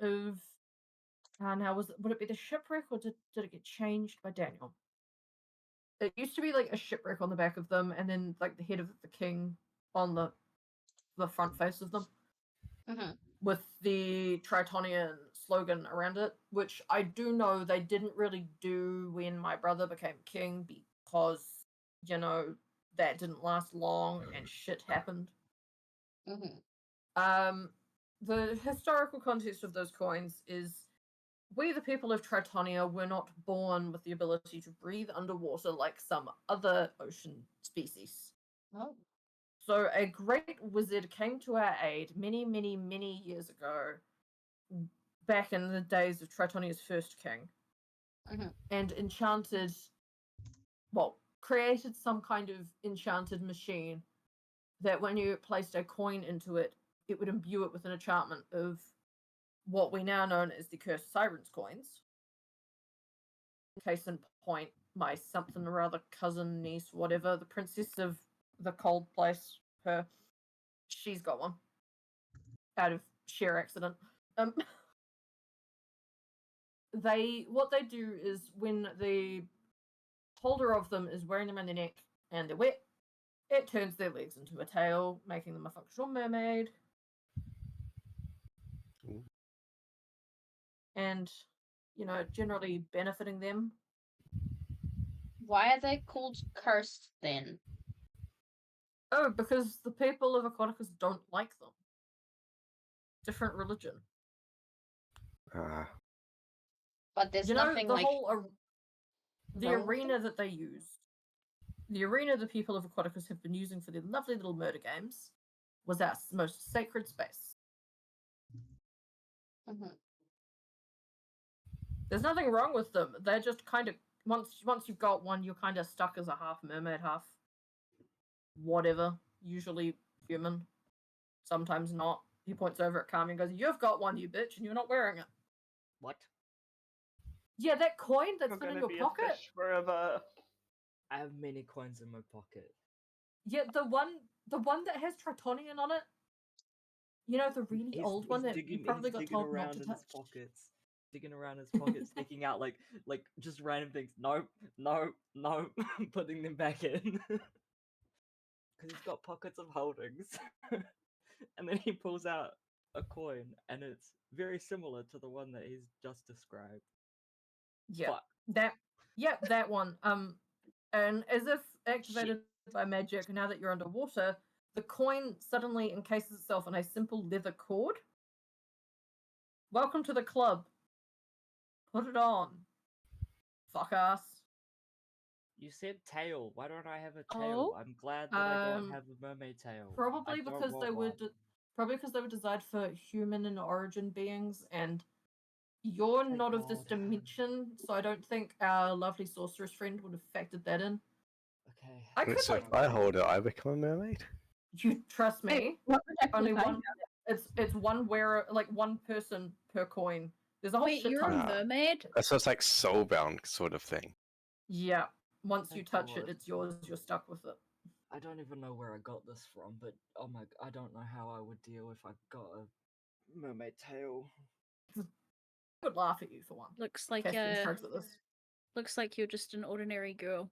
of... now, would it be the shipwreck, or did it get changed by Daniel? It used to be like a shipwreck on the back of them, and then like the head of the king on the front face of them, with the Tritonian slogan around it, which I do know they didn't really do when my brother became king, because, you know, that didn't last long and shit happened. The historical context of those coins is, we, the people of Tritonia, were not born with the ability to breathe underwater like some other ocean species. Oh. So a great wizard came to our aid many, many, many years ago, back in the days of Tritonia's first king, and created some kind of enchanted machine that when you placed a coin into it, it would imbue it with an enchantment of what we now know as the Cursed Sirens coins. Case in point, my something or other cousin, niece, whatever, the princess of the cold place, she's got one. Out of sheer accident. What they do is, when the holder of them is wearing them around their neck and they're wet, it turns their legs into a tail, making them a functional mermaid. And, you know, generally benefiting them. Why are they called cursed then? Oh, because the people of Aquaticus don't like them. Different religion. But there's nothing the like... the arena that they use. The arena the people of Aquaticus have been using for their lovely little murder games was our most sacred space. There's nothing wrong with them. They're just kind of, once you've got one, you're kind of stuck as a half mermaid, half whatever. Usually human. Sometimes not. He points over at Kami and goes, "You've got one, you bitch, and you're not wearing it." What? Yeah, that coin that's been in your be pocket. A fish forever. I have many coins in my pocket. Yeah, the one that has Tritonian on it. You know, the really old one that you probably got told not to touch. Digging around his pockets, sticking out like just random things. No, putting them back in. Because he's got pockets of holdings. And then he pulls out a coin, and it's very similar to the one that he's just described. Yeah, that one. And as if activated by magic, now that you're underwater, the coin suddenly encases itself in a simple leather cord. Welcome to the club. Put it on. Fuck ass. You said tail. Why don't I have a tail? I'm glad that I don't have a mermaid tail. Probably because they were designed for human in origin beings, and you're not of this dimension, so I don't think our lovely sorceress friend would have factored that in. Okay. So if I hold it, I become a mermaid? You trust me. Only one. It's one wearer, like one person per coin. There's a whole shit you're ton. a mermaid? So it's like soulbound sort of thing. Yeah. Once you touch it, it's yours. You're stuck with it. I don't even know where I got this from, but oh my, I don't know how I would deal if I got a mermaid tail. I would laugh at you for one. Looks like you're just an ordinary girl.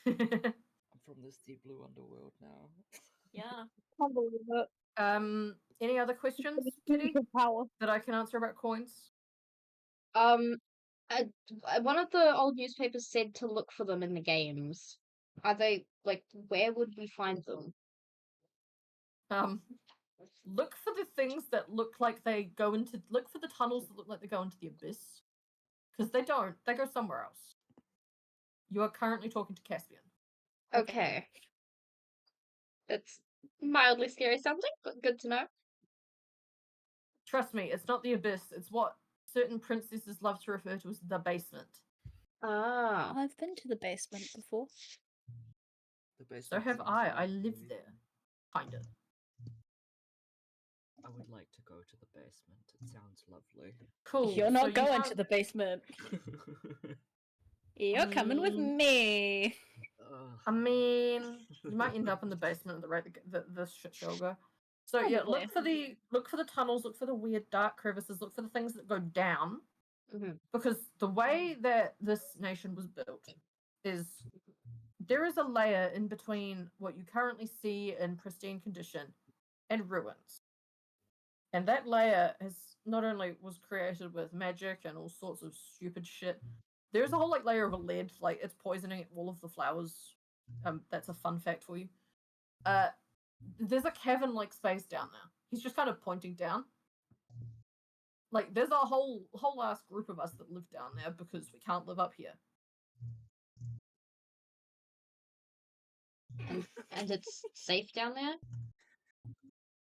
I'm from this deep blue underworld now. Yeah. Can't believe it. Any other questions, Kitty, that I can answer about coins? One of the old newspapers said to look for them in the games. Are they, like, where would we find them? Look for the things that look like they go into... Look for the tunnels that look like they go into the abyss. Because they don't. They go somewhere else. You are currently talking to Caspian. Okay. It's mildly scary sounding, but good to know. Trust me, it's not the abyss. It's what certain princesses love to refer to as the basement. Ah. I've been to the basement before. So have I. I live there. Kind of. I would like to go to the basement. It sounds lovely. Cool. You're not going to the basement. You're coming with me. I mean, you might end up in the basement at the rate the shit show go. So yeah, Probably. look for the tunnels, look for the weird dark crevices, look for the things that go down. Mhm. Because the way that this nation was built is there is a layer in between what you currently see in pristine condition and ruins. And that layer has not only was created with magic and all sorts of stupid shit. There's a whole like layer of lead, like it's poisoning all of the flowers. That's a fun fact for you. There's a cavern-like space down there. He's just kind of pointing down. Like there's a whole ass group of us that live down there because we can't live up here. And it's safe down there?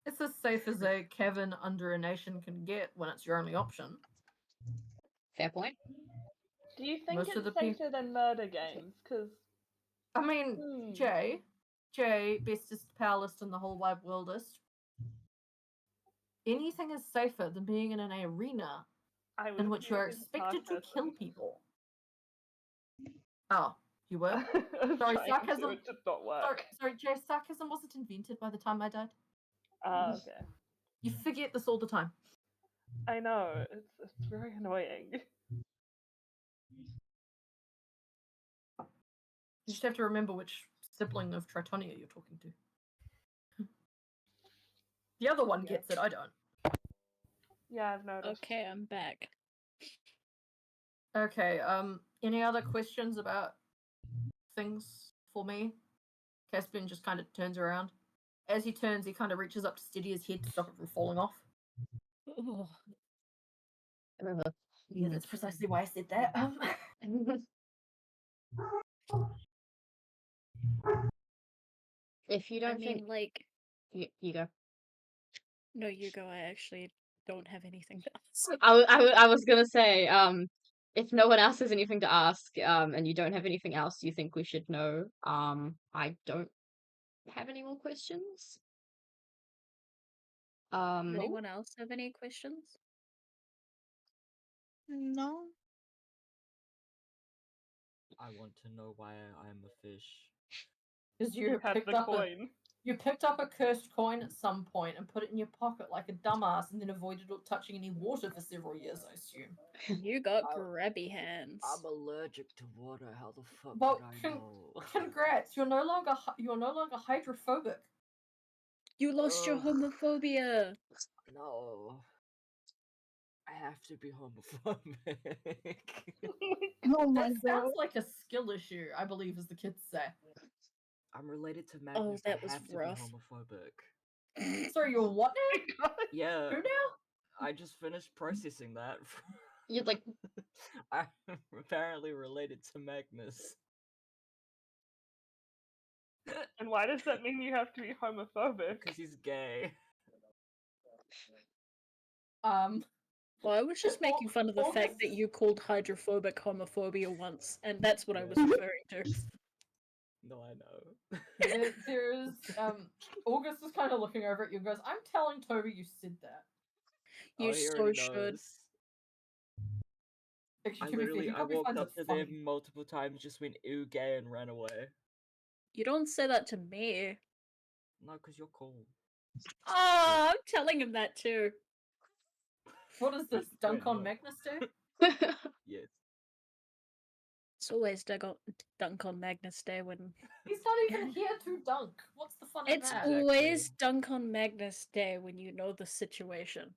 It's as safe as a cavern under a nation can get when it's your only option. Fair point. Do you think Most of it's the peop- safer than murder games? Because I mean, Jay, bestest powerlist in the whole wide worldist. Anything is safer than being in an arena I was in which you are using expected to kill sarcasm. people. Oh, you were? I was Sorry, trying to, sarcasm. it did not work. Sorry, Jay, sarcasm wasn't invented by the time I died. Ah, okay. You forget this all the time. I know, it's very annoying. You just have to remember which sibling of Tritonia you're talking to. The other one Yeah. gets it, I don't. Yeah, I've noticed. Okay, I'm back. Okay, any other questions about things for me? Caspian just kind of turns around. As he turns, he kind of reaches up to steady his head to stop it from falling off. Oh, Yeah, that's precisely why I said that. If you I don't mean, think like, you go. no, you go. I actually don't have anything to ask. I was gonna say, if no one else has anything to ask, and you don't have anything else you think we should know, I don't have any more questions. Does anyone else have any questions? No. I want to know why I am a fish. Because You had picked the up coin. you picked up a cursed coin at some point and put it in your pocket like a dumbass, and then avoided touching any water for several years, I assume. You got I- grabby hands. I'm allergic to water. How the fuck Well, would I know? Congrats, you're no longer hydrophobic. You lost your Ugh. homophobia. No. I have to be homophobic. Oh That sounds like a skill issue, I believe, as the kids say. I'm related to Magnus. that I was have to rough. be homophobic. Sorry, you're what now? Yeah, Who now? I just finished processing that. You're like, I'm apparently related to Magnus. And why does that mean you have to be homophobic? Because he's gay. Well, I was just making fun of the fact that you called hydrophobic homophobia once, and that's what I was referring to. No, I know. There's August is kind of looking over at you and goes, "I'm telling Toby you said that." You he so already should. knows. Actually, to be fair, he I probably walked finds up it to funny. them multiple times, just went ew gay and ran away. You don't say that to me. No, because you're cool. Oh, I'm telling him that too. What is this? Dunk Wait, on what? Magnus Day? Yes. It's always dunk on Magnus Day when He's not even here to dunk. What's the fun in it's that? always dunk on Magnus Day when you know the situation.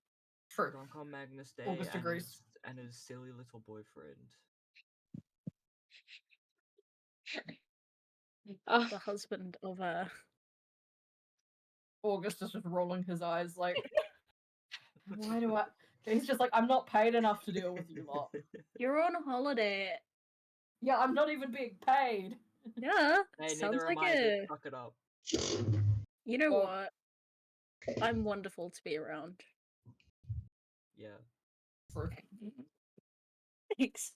True. Dunk on Magnus Day August agrees. and his silly little boyfriend. oh, The husband of August is just rolling his eyes like, why do I? He's just like, I'm not paid enough to deal with you lot. You're on holiday. Yeah, I'm not even being paid. Yeah. Hey, sounds neither like am I. a Bitch, fuck it up. You know Well- what? I'm wonderful to be around. Yeah. True. Thanks.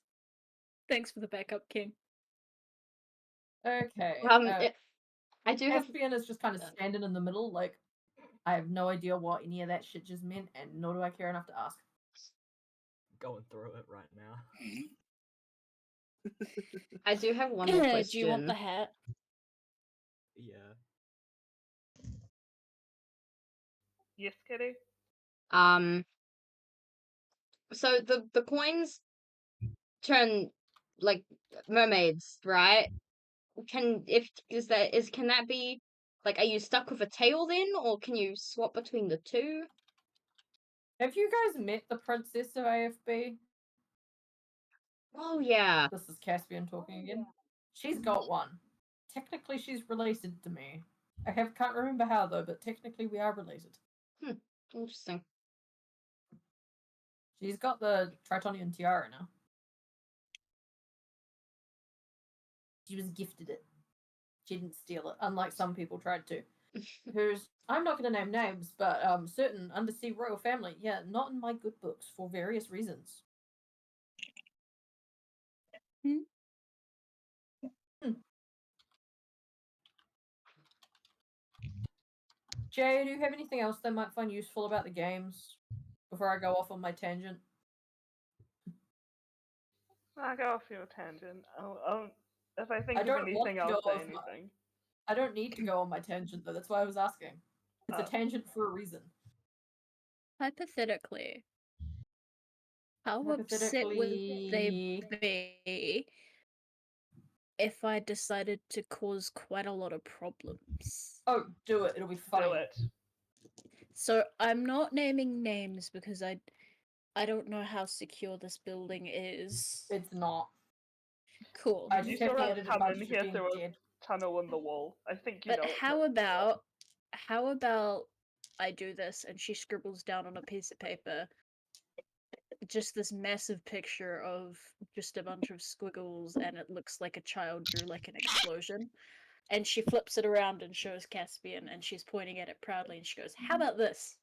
Thanks for the backup, King. Okay. I do have. Caspian is just kind of standing in the middle, like, I have no idea what any of that shit just meant, and nor do I care enough to ask. Going through it right now. I do have one more question. Do you want the hat? Yeah. Yes, Kitty. So the coins turn like mermaids, right? Can that be like, are you stuck with a tail then, or can you swap between the two? Have you guys met the princess of AFB? Oh yeah. This is Caspian talking again. She's got one. Technically, she's related to me. Can't remember how though, but technically we are related. Interesting. She's got the Tritonian tiara now. She was gifted it. She didn't steal it, unlike some people tried to. Who's I'm not going to name names, but certain undersea royal family. Yeah, not in my good books for various reasons. Hmm. Jay, do you have anything else they might find useful about the games before I go off on my tangent? I'll go off your tangent. If I think I of don't want anything, to I'll go say off anything. I don't need to go on my tangent though. That's why I was asking. It's a Oh. tangent for a reason. Hypothetically, how upset would they be if I decided to cause quite a lot of problems? Oh, do it. It'll be funny. Do it. So I'm not naming names because I don't know how secure this building is. It's not. Cool. I You just have sort of added a come bunch in of here being through a dead. tunnel in the wall. I think you But know. how about I do this and she scribbles down on a piece of paper just this massive picture of just a bunch of squiggles and it looks like a child drew like an explosion. And she flips it around and shows Caspian and she's pointing at it proudly and she goes, "How about this?"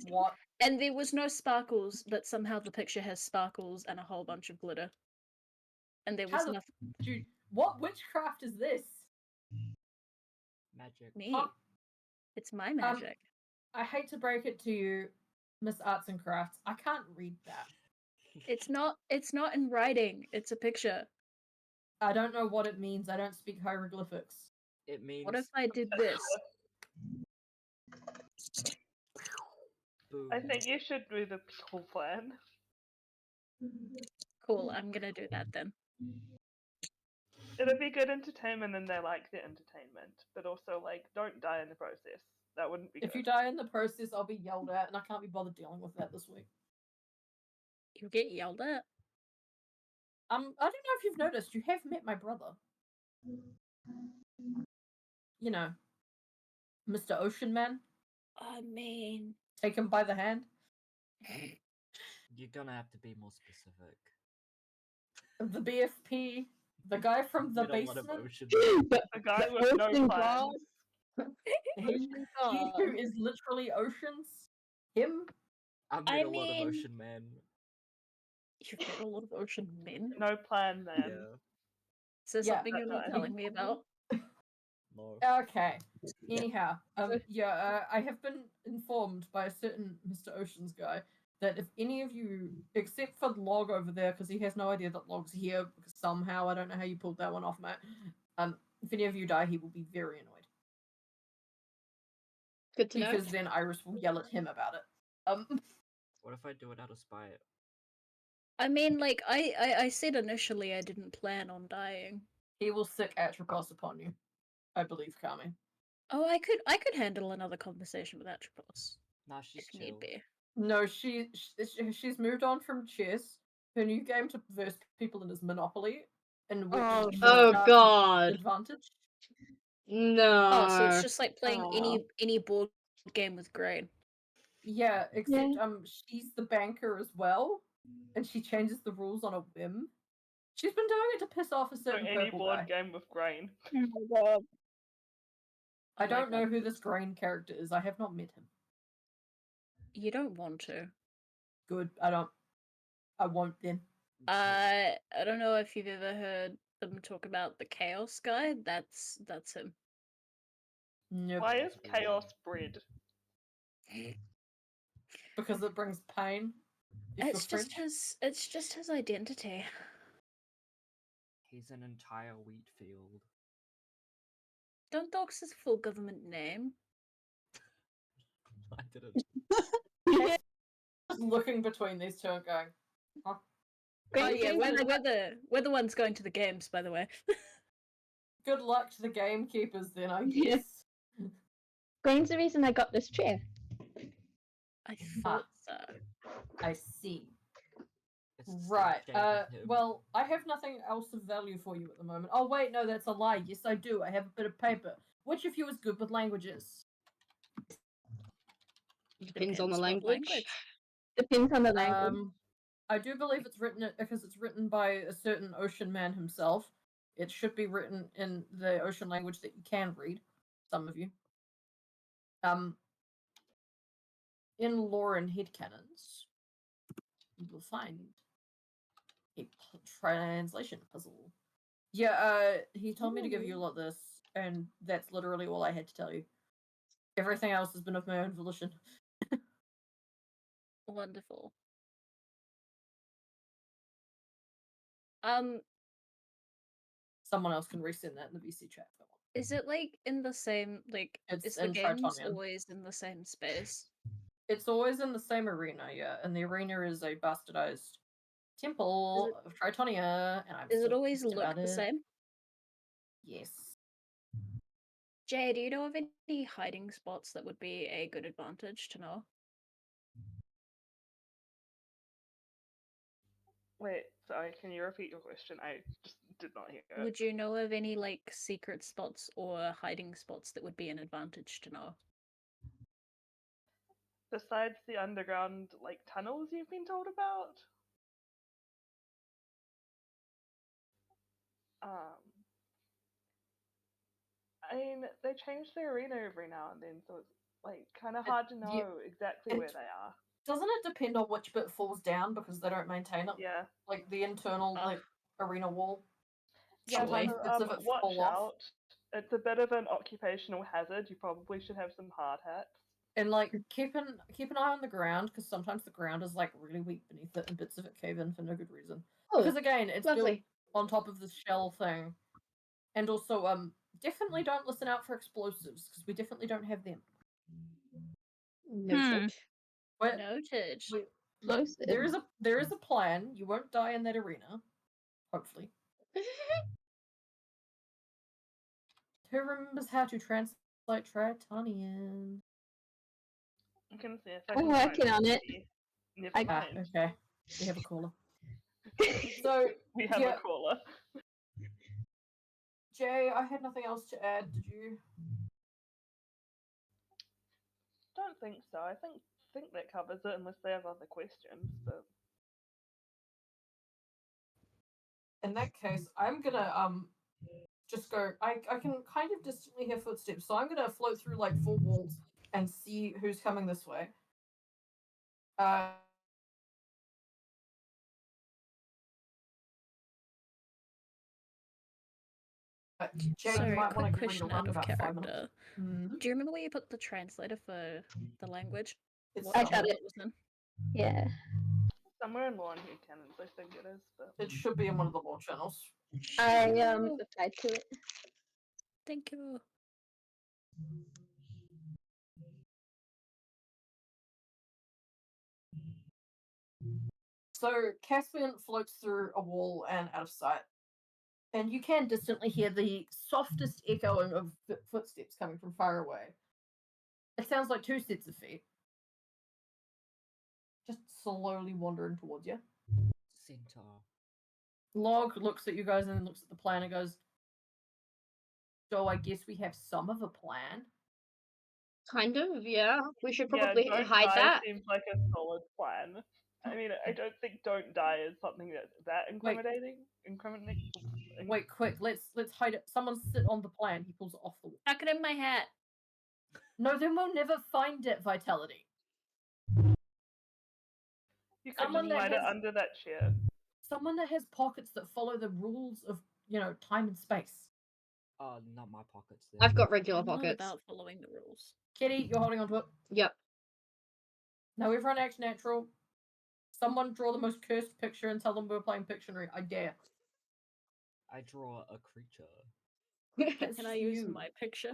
What? And there was no sparkles, but somehow the picture has sparkles and a whole bunch of glitter. And there was How the nothing. dude? What witchcraft is this? Magic. Me. It's my magic. I hate to break it to you, Miss Arts and Crafts. I can't read that. It's not in writing. It's a picture. I don't know what it means. I don't speak hieroglyphics. It means. What if I did this? Boom. I think you should do the whole plan. Cool, I'm gonna do that then. It'll be good entertainment, and they like the entertainment, but also like don't die in the process. That wouldn't be If good. you die in the process, I'll be yelled at, and I can't be bothered dealing with that this week. You get yelled at? I don't know if you've noticed. You have met my brother. You know, Mr. Ocean Man. I mean, Take him by the hand. You're gonna have to be more specific. The BFP. The guy from the Been a lot of basement. ocean. A guy with no ocean plans. He who is literally oceans. Him. I've I met a lot of mean- ocean men. You've met a lot of ocean men. No plan, man. Yeah. Is there Yeah, something you're not that's telling me about? No. Okay. Anyhow, I have been informed by a certain Mr. Oceans guy that if any of you, except for Log over there, because he has no idea that Log's here, because somehow I don't know how you pulled that one off, Matt. If any of you die, he will be very annoyed Good to know. because then Iris will yell at him about it. What if I do it out of spite? I mean, like, I said initially I didn't plan on dying. He will sick Atropos upon you, I believe, Kami. Oh, I could handle another conversation with Atropos Nah, she's if need chill. be. No, she's moved on from chess. Her new game to verse people in is Monopoly, in which Oh, she Oh starts with god. advantage. No. Oh, so it's just like playing Oh. any board game with grain. Yeah, except she's the banker as well, and she changes the rules on a whim. She's been doing it to piss off a So certain any purple board guy. game with grain. Oh my god. I like don't know that. who this green character is. I have not met him. You don't want to. Good. I won't then. I don't know if you've ever heard them talk about the Chaos guy. That's him. Nope. Why is chaos bread? Because it brings pain. If It's you're just French. it's just his identity. He's an entire wheat field. Don't dox his full government name. I didn't. Just looking between these two and going, huh? Oh yeah, Green team's we're the ones going to the games, by the way. Good luck to the gamekeepers then, I Yeah. guess. Green's the reason I got this chair. I thought so. I see. It's the same Right. shape as him. Well, I have nothing else of value for you at the moment. Oh wait, no, that's a lie. Yes, I do. I have a bit of paper. Which of you is good with languages? Depends on the what language. Depends on the language. I do believe it's written because it's written by a certain ocean man himself. It should be written in the ocean language that you can read. Some of you. In lore and headcanons, you will find a translation puzzle. Yeah, he told me to give you a lot of this, and that's literally all I had to tell you. Everything else has been of my own volition. Wonderful. Someone else can resend that in the VC chat. If they want. Is it like in the same It's is the in games Tritonian. always in the same space? It's always in the same arena, yeah, and the arena is a bastardized temple of Tritonia, and I'm Does so it always pissed look about the it. same? Yes. Jay, do you know of any hiding spots that would be a good advantage to know? Wait, sorry, can you repeat your question? I just did not hear it. Would you know of any like secret spots or hiding spots that would be an advantage to know? Besides the underground like tunnels you've been told about? I mean, they change the arena every now and then, so it's like kind of hard to know exactly where they are. Doesn't it depend on which bit falls down because they don't maintain it? Yeah. Like the internal Ugh. like arena wall. Yeah, Sometimes so, bits of it watch fall off. out. It's a bit of an occupational hazard. You probably should have some hard hats. And like keep an eye on the ground because sometimes the ground is like really weak beneath it and bits of it cave in for no good reason. Oh, Because again, it's built lovely. on top of this shell thing. And also, definitely don't listen out for explosives because we definitely don't have them. Noted. But Noted. there is a plan. You won't die in that arena, hopefully. Who remembers how to translate Tritonian? I can see if I I'm can find working on it. recipe. Never I- mind. Okay. We have a caller. So, We have yeah. a caller. Jay, I had nothing else to add. Did you? Don't think so. I think that covers it unless they have other questions. But In that case, I'm gonna just go. I can kind of distantly hear footsteps, so I'm gonna float through like 4 walls and see who's coming this way. Jay, Sorry, you might want quick to get ready to question run out in of about 5 character. minutes. Do you remember where you put the translator for the language? It's What I somewhere. got channel it. was in? Yeah. somewhere in Lawn Head Cannons, I think it is. But It should be in one of the law channels. I Sure. replied to it. Thank you. So Caspian floats through a wall and out of sight. And you can distantly hear the softest echoing of footsteps coming from far away. It sounds like 2 sets of feet. Just slowly wandering towards you. Centaur. Log looks at you guys and then looks at the plan and goes, so I guess we have some of a plan? Kind of, yeah. We should yeah, probably don't hide die that. seems like a solid plan. I mean, I don't think don't die is something that incriminating. Wait, quick, let's hide it. Someone sit on the plan. He pulls it off the wall. Tuck it in my hat. No, then we'll never find it, Vitality. You could Someone just that hide it has- under that chair. Someone that has pockets that follow the rules of, time and space. Oh, not my pockets. Then. I've got regular I'm not pockets. about following the rules. Kitty, you're holding onto it. Yep. Now everyone acts natural. Someone draw the most cursed picture and tell them we're playing Pictionary. I dare. I draw a creature. That's Can I use you. my picture?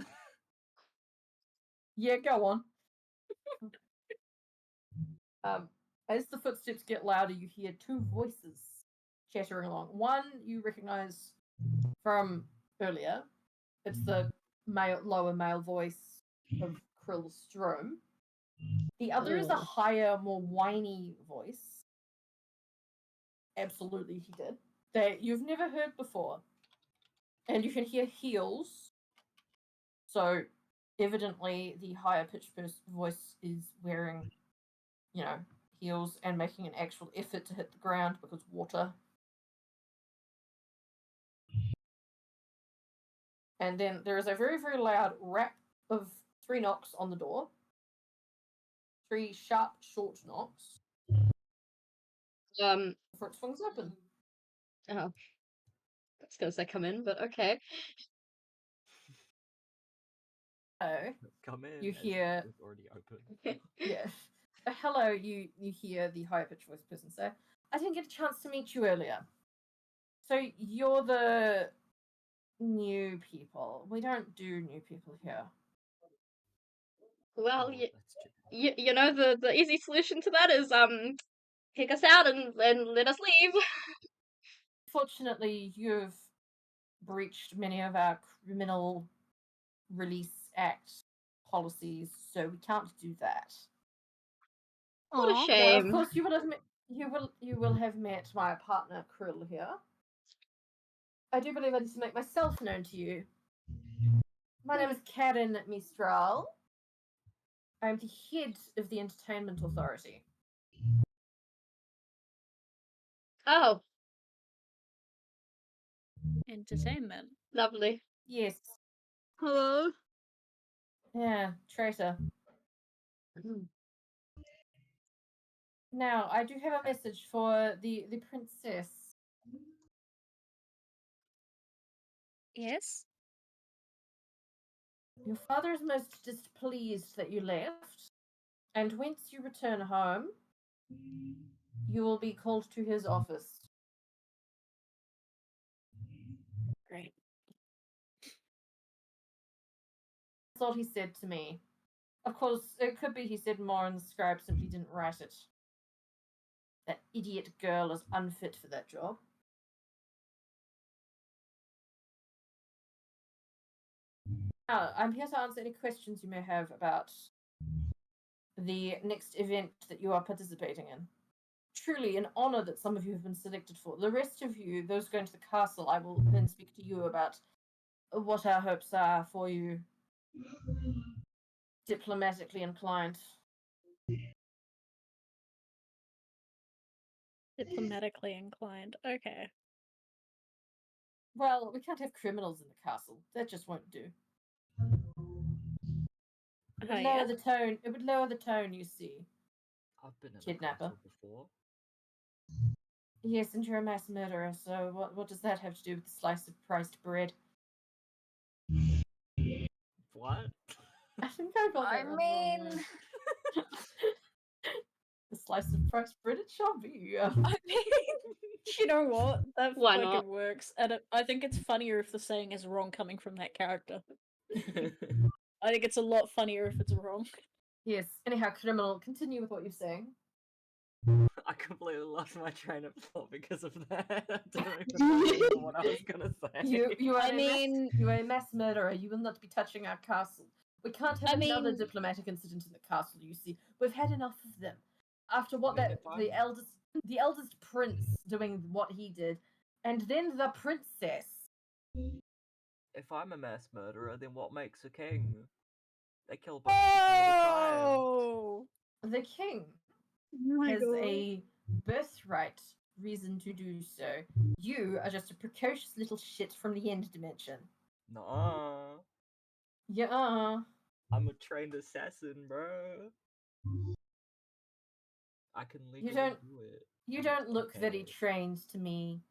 Yeah, go on. As the footsteps get louder, you hear two voices chattering along. One you recognize from earlier. It's the lower male voice of Krill Strom. The other is a higher, more whiny voice. Absolutely, he did. That you've never heard before. And you can hear heels. So, evidently, the higher pitched voice is wearing, heels and making an actual effort to hit the ground because water. And then there is a very, very loud rap of 3 knocks on the door. 3 sharp, short knocks before it swings open. Oh. I was gonna say come in, but okay. Oh, Come in. You as if hear- it's already open. yeah. Hello, you hear the higher pitched voice person say, I didn't get a chance to meet you earlier. So you're the new people. We don't do new people here. Well, Oh, that's true. you know the easy solution to that is kick us out and let us leave. Fortunately, you've breached many of our criminal release act policies, so we can't do that. What a Aw. Now, shame. of course, you will have met my partner Krill here. I do believe I need to make myself known to you. My name is Karen Mistral. I am the head of the Entertainment Authority. Oh, Entertainment. lovely. Yes. Hello. Yeah, traitor. Now, I do have a message for the princess. Yes. Your father is most displeased that you left, and once you return home, you will be called to his office. Great. That's all he said to me. Of course, it could be he said more and the scribe simply didn't write it. That idiot girl is unfit for that job. Now, I'm here to answer any questions you may have about the next event that you are participating in. Truly an honor that some of you have been selected for. The rest of you, those going to the castle, I will then speak to you about what our hopes are for you. Diplomatically inclined. Diplomatically inclined. Okay. Well, we can't have criminals in the castle. That just won't do. It would Oh, lower yeah? the tone. It would lower the tone, you see. I've been in a Kidnapper. castle before. Yes, and you're a mass murderer, so what does that have to do with the slice of priced bread? What? I think I got that wrong. The slice of priced bread it shall be. I mean, you know what? That Why fucking not? works. And I think it's funnier if the saying is wrong coming from that character. I think it's a lot funnier if it's wrong. Yes. Anyhow, criminal, continue with what you're saying. I completely lost my train of thought because of that. I don't even remember what I was gonna say. You are I a mean, you are a mass murderer. You will not be touching our castle. We can't have I another mean- diplomatic incident in the castle. You see, we've had enough of them. After what mean, that if I'm- the eldest prince doing what he did, and then the princess. If I'm a mass murderer, then what makes a king? They kill a bunch of people all Oh! The king Oh my has god. a birthright reason to do so. You are just a precocious little shit from the end dimension. the time. Nuh-uh. Yeah. I'm a trained assassin, bro. I can legally don't- do it. You don't look very Okay. trained to me.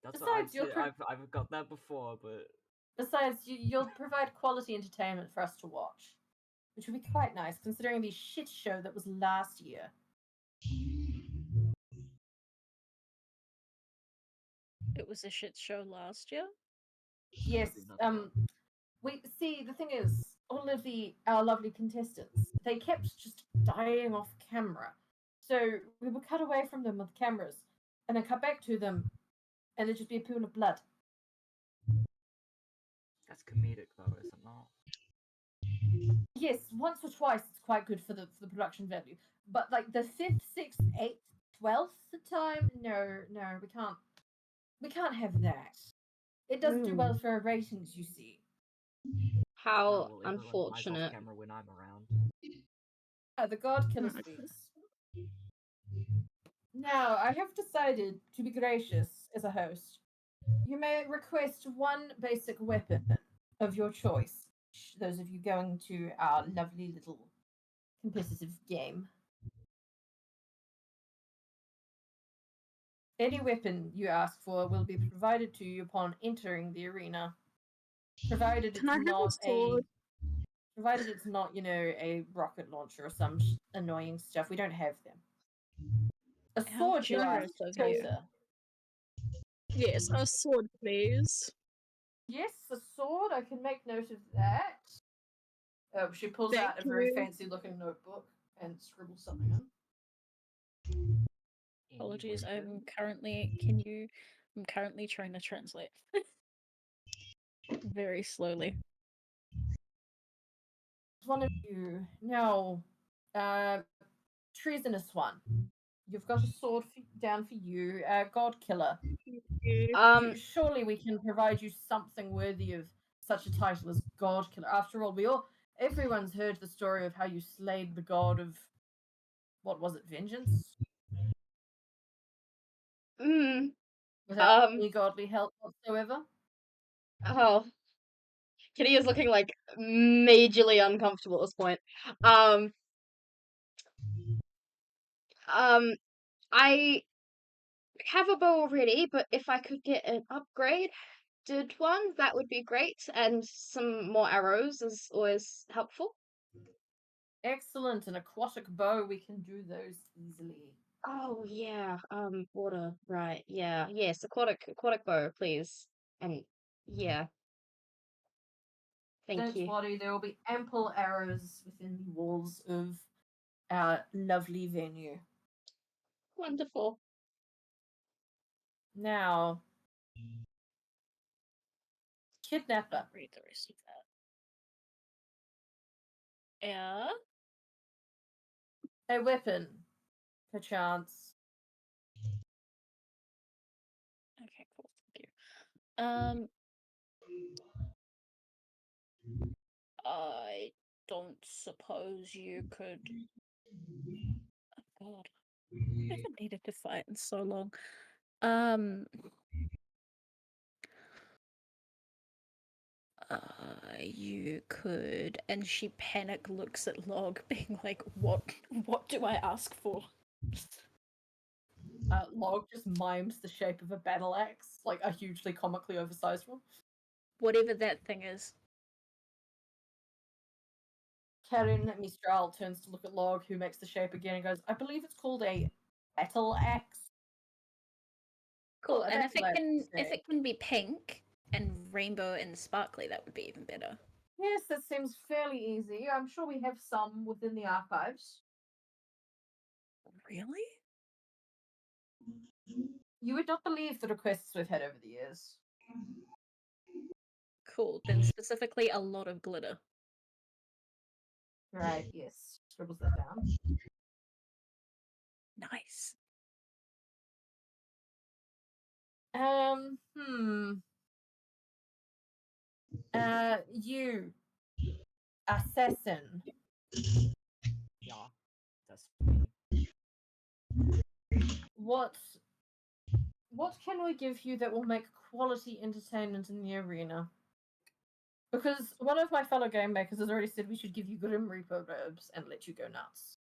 That's what I've, Besides, you're said. I've got that before, but Besides, you'll provide quality entertainment for us to watch, which would be quite nice considering the shit show that was last year. It was a shit show last year? Yes. Maybe another one. We see. The thing is, all of our lovely contestants, they kept just dying off camera. So we would cut away from them with cameras, and then cut back to them, and there'd just be a pool of blood. That's comedic though, is it not? Yes, once or twice it's quite good for the production value. But like the 5th, 6th, 8th, 12th time, no, we can't have that. It doesn't do well for our ratings, you see. How Well, everyone dies off unfortunate. camera when I'm around. The God Killer speaks. Now, I have decided to be gracious as a host. You may request one basic weapon of your choice. Those of you going to our lovely little competitive game. Any weapon you ask for will be provided to you upon entering the arena, provided it's Can I have a not sword? provided it's not, a rocket launcher or some annoying stuff. We don't have them. A How sword, you generous ask, of you. Tulsa. Yes, a sword, please. Yes, a sword. I can make note of that. She pulls Thank out a very you. fancy-looking notebook and scribbles something in. Any Apologies, weapon? I'm currently trying to translate. Very slowly. One of you now, treasonous one. You've got a sword down for you, God Killer. Surely we can provide you something worthy of such a title as God Killer. After all, everyone's heard the story of how you slayed the god of, what was it, vengeance? Mm. Without Um. any godly help whatsoever. Oh, Kitty is looking like majorly uncomfortable at this point. Um. I have a bow already, but if I could get an upgraded one, that would be great. And some more arrows is always helpful. Excellent, an aquatic bow, we can do those easily. Oh yeah, water, right, yeah, yes, aquatic bow, please. And yeah, thank Don't you. worry, there will be ample arrows within the walls of our lovely venue. Wonderful. Now, kidnapper. I'll read the rest of that. Yeah. A weapon, perchance. Okay, cool. Thank you. I don't suppose you could. Oh God, I haven't needed to fight in so long. You could, and she panic looks at Log, being like, "What? What do I ask for?" Log just mimes the shape of a battle axe, like a hugely comically oversized one. Whatever that thing is. Karen Mistral turns to look at Log, who makes the shape again, and goes, "I believe it's called a battle axe." Cool. a And if battle axe, if eh? it can be pink and rainbow and sparkly, that would be even better. Yes, that seems fairly easy. I'm sure we have some within the archives. Really? You would not believe the requests we've had over the years. Cool. Then specifically a lot of glitter. Right, yes. Scribbles that down. Nice. You, assassin. Yeah, that's me. What can we give you that will make quality entertainment in the arena? Because one of my fellow game makers has already said we should give you Grim Reaper robes and let you go nuts.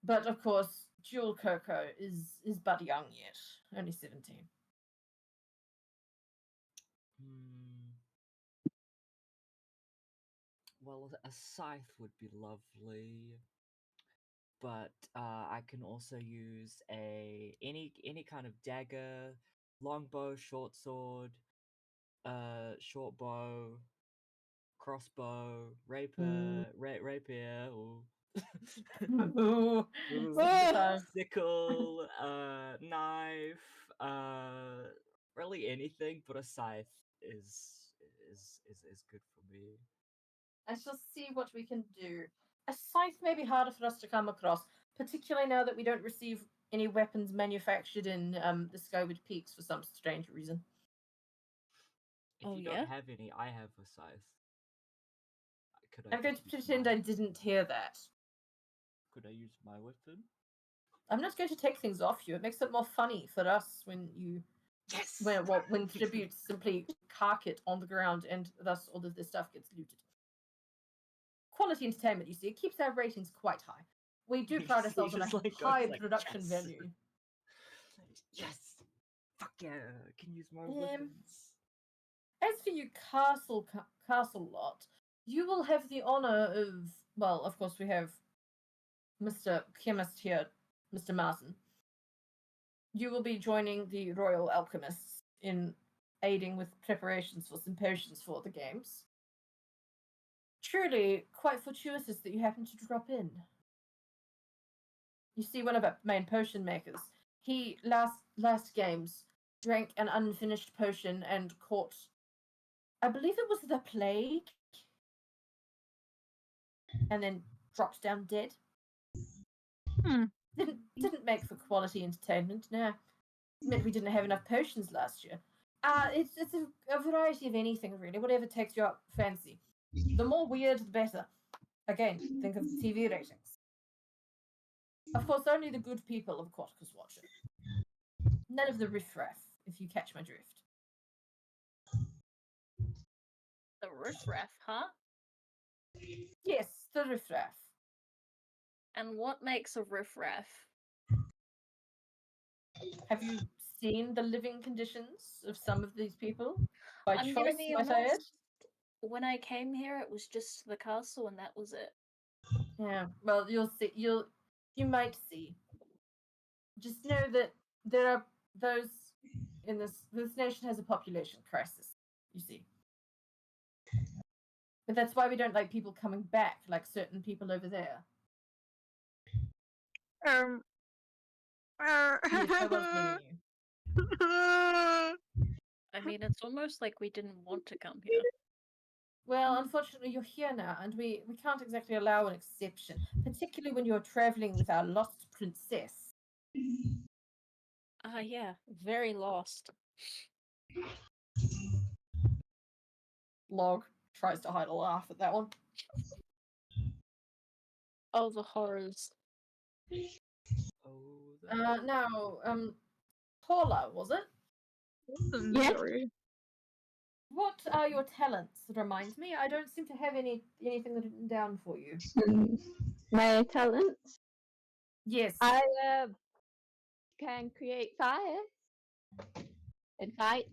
But of course, Jewel Coco is but young yet, only 17. Well, a scythe would be lovely, but I can also use any kind of dagger, longbow, short sword, short bow, crossbow, rapier, or Ooh. Ooh, sickle, knife, really anything but a scythe is good for me. I shall see what we can do. A scythe may be harder for us to come across, particularly now that we don't receive any weapons manufactured in the Skyward Peaks for some strange reason. If Oh, you yeah? don't have any, I have a scythe. Could I I'm going to just use pretend I mine? didn't hear that. Could I use my weapon? I'm not going to take things off you. It makes it more funny for us when you Yes. when tributes simply cark it on the ground and thus all of this stuff gets looted. Quality entertainment, you see, it keeps our ratings quite high. We do He pride just- he ourselves on a just, like, goes high like, production "Yes." value. Yes. Fuck yeah! I can use my Um, weapons. As for you, castle lot, you will have the honor of, well, of course, we have Mr. Chemist here, Mr. Martin. You will be joining the Royal Alchemists in aiding with preparations for some potions for the games. Truly quite fortuitous that you happen to drop in. You see, one of our main potion makers, he last games drank an unfinished potion and caught, I believe it was the plague, and then dropped down dead. Hmm. Didn't make for quality entertainment. No, meant we didn't have enough potions last year. It's a variety of anything really, whatever takes your fancy. The more weird, the better. Again, think of the TV ratings. Of course, only the good people of Quatticus watch it. None of the riffraff, if you catch my drift. The riffraff, huh? Yes, the riffraff. And what makes a riffraff? Have you seen the living conditions of some of these people? By I'm gonna choice, be might I add? honest. When I came here, it was just the castle, and that was it. Yeah. Well, you'll see. You might see. Just know that there are those in this nation has a population crisis. You see. But that's why we don't like people coming back, like certain people over there. Yes, I was meaning you. I mean, it's almost like we didn't want to come here. Well, unfortunately, you're here now, and we can't exactly allow an exception, particularly when you're traveling with our lost princess. Ah, yeah, very lost. Log tries to hide a laugh at that one. Oh, the horrors. Oh, Now, Paula, was it? Yes. Sorry. What are your talents? Remind me. I don't seem to have anything written down for you. My talents. Yes. I can create fire and fight.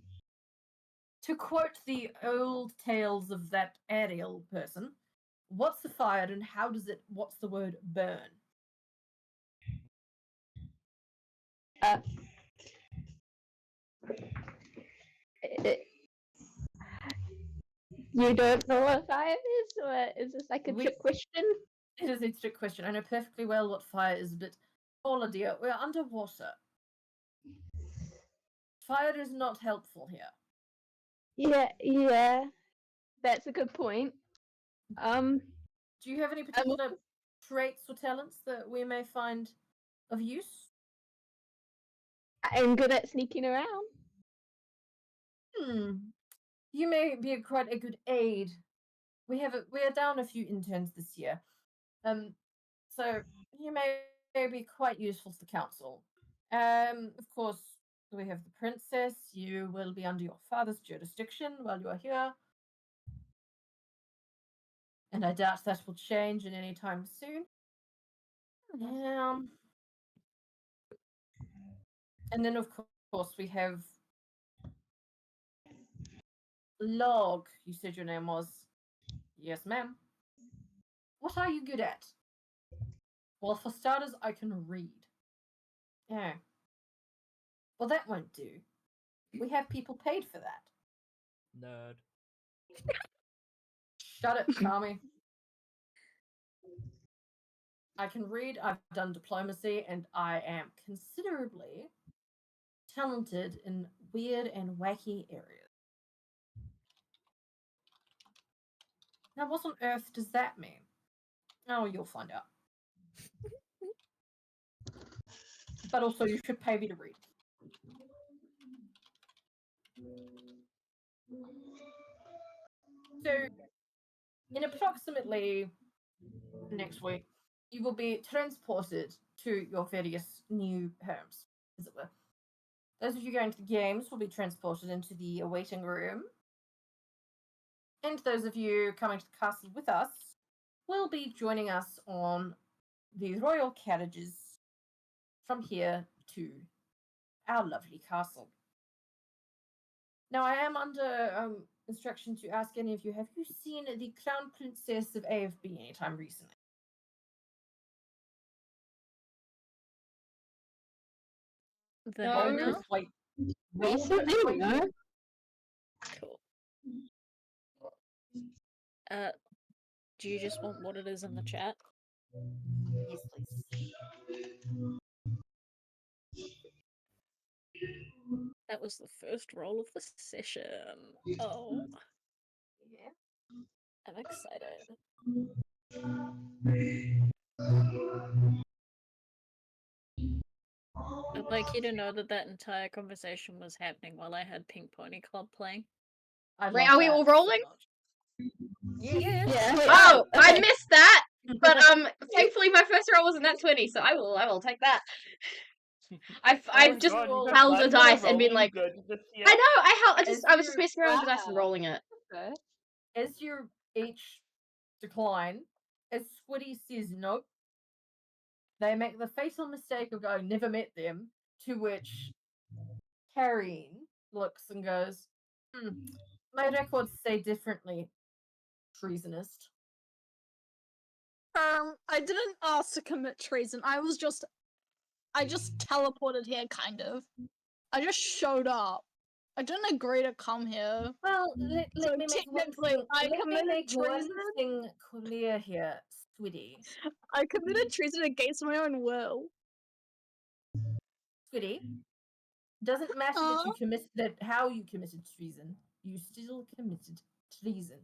To quote the old tales of that Ariel person, what's the fire and what's the word burn? Uh, you don't know what fire is, or is this like a trick question? It is a trick question. I know perfectly well what fire is, but Paula dear, we're underwater. Fire is not helpful here. Yeah, that's a good point. Do you have any particular traits or talents that we may find of use? I'm good at sneaking around. You may be quite a good aid. We are down a few interns this year. So you may be quite useful to the council. Of course, we have the princess. You will be under your father's jurisdiction while you are here. And I doubt that will change in any time soon. And then, of course, we have Log. You said your name was. Yes, ma'am. What are you good at? Well, for starters, I can read. Yeah. Well, that won't do. We have people paid for that. nerd. Shut it, Tommy. I can read, I've done diplomacy, and I am considerably talented in weird and wacky areas. Now, what on earth does that mean? Oh, you'll find out. But also, you should pay me to read. So, in approximately next week, you will be transported to your various new homes, as it were. Those of you going to the games will be transported into the awaiting room. And those of you coming to the castle with us will be joining us on the royal carriages from here to our lovely castle. Now, I am under instruction to ask any of you, have you seen the Crown Princess of AFB anytime recently? The No. who Roll now? persuade. Roll Recently, persuasion. no. Cool. Do you just want what it is in the chat? Yes, please. That was the first roll of the session. Oh, Yeah. I'm excited. I'd like you to know that that entire conversation was happening while I had Pink Pony Club playing. I Wait, love are we that all so rolling? much. Yes. Yeah. Yeah. Oh, I okay. missed that. But thankfully my first roll wasn't that 20, so I will take that. I've just God, you held guys a started dice and been rolling like, good this year. I know, I As was just you- messing around with the dice and Wow. rolling it. Okay. As you each decline, as Squiddy says nope, they make the fatal mistake of going, never met them, to which Carrie looks and goes, my records say differently, treasonist. I didn't ask to commit treason. I just teleported here, kind of. I just showed up. I didn't agree to come here. Well, let So me make one technically, thing, I let me committed make one treason. thing clear here, Squiddy. I committed treason against my own will. Squiddy, doesn't matter that you committed how you committed treason. You still committed treason.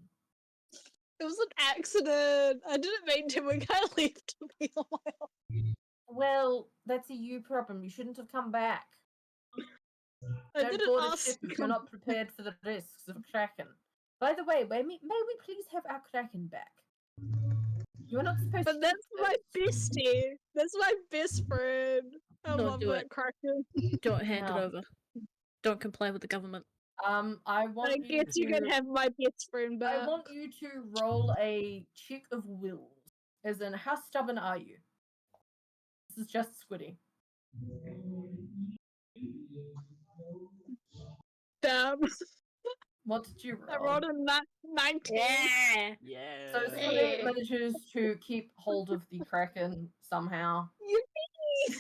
It was an accident. I didn't mean to. We can't leave to me on my own. Well, that's a you problem. You shouldn't have come back. I Don't didn't board a ask ship to if you're come. not prepared for the risks of a kraken. By the way, may we please have our kraken back? You're not supposed But to. that's my bestie. That's my best friend. I Don't love do that it. Kraken. Don't hand it No. over. Don't comply with the government. I want I you guess you can to. have my best friend back. I want you to roll a check of wills. As in, how stubborn are you? This is just Squiddy. Damn. What did you I roll? rolled a 19. Yeah. Yeah. So Squiddy manages to keep hold of the kraken somehow. Yippee!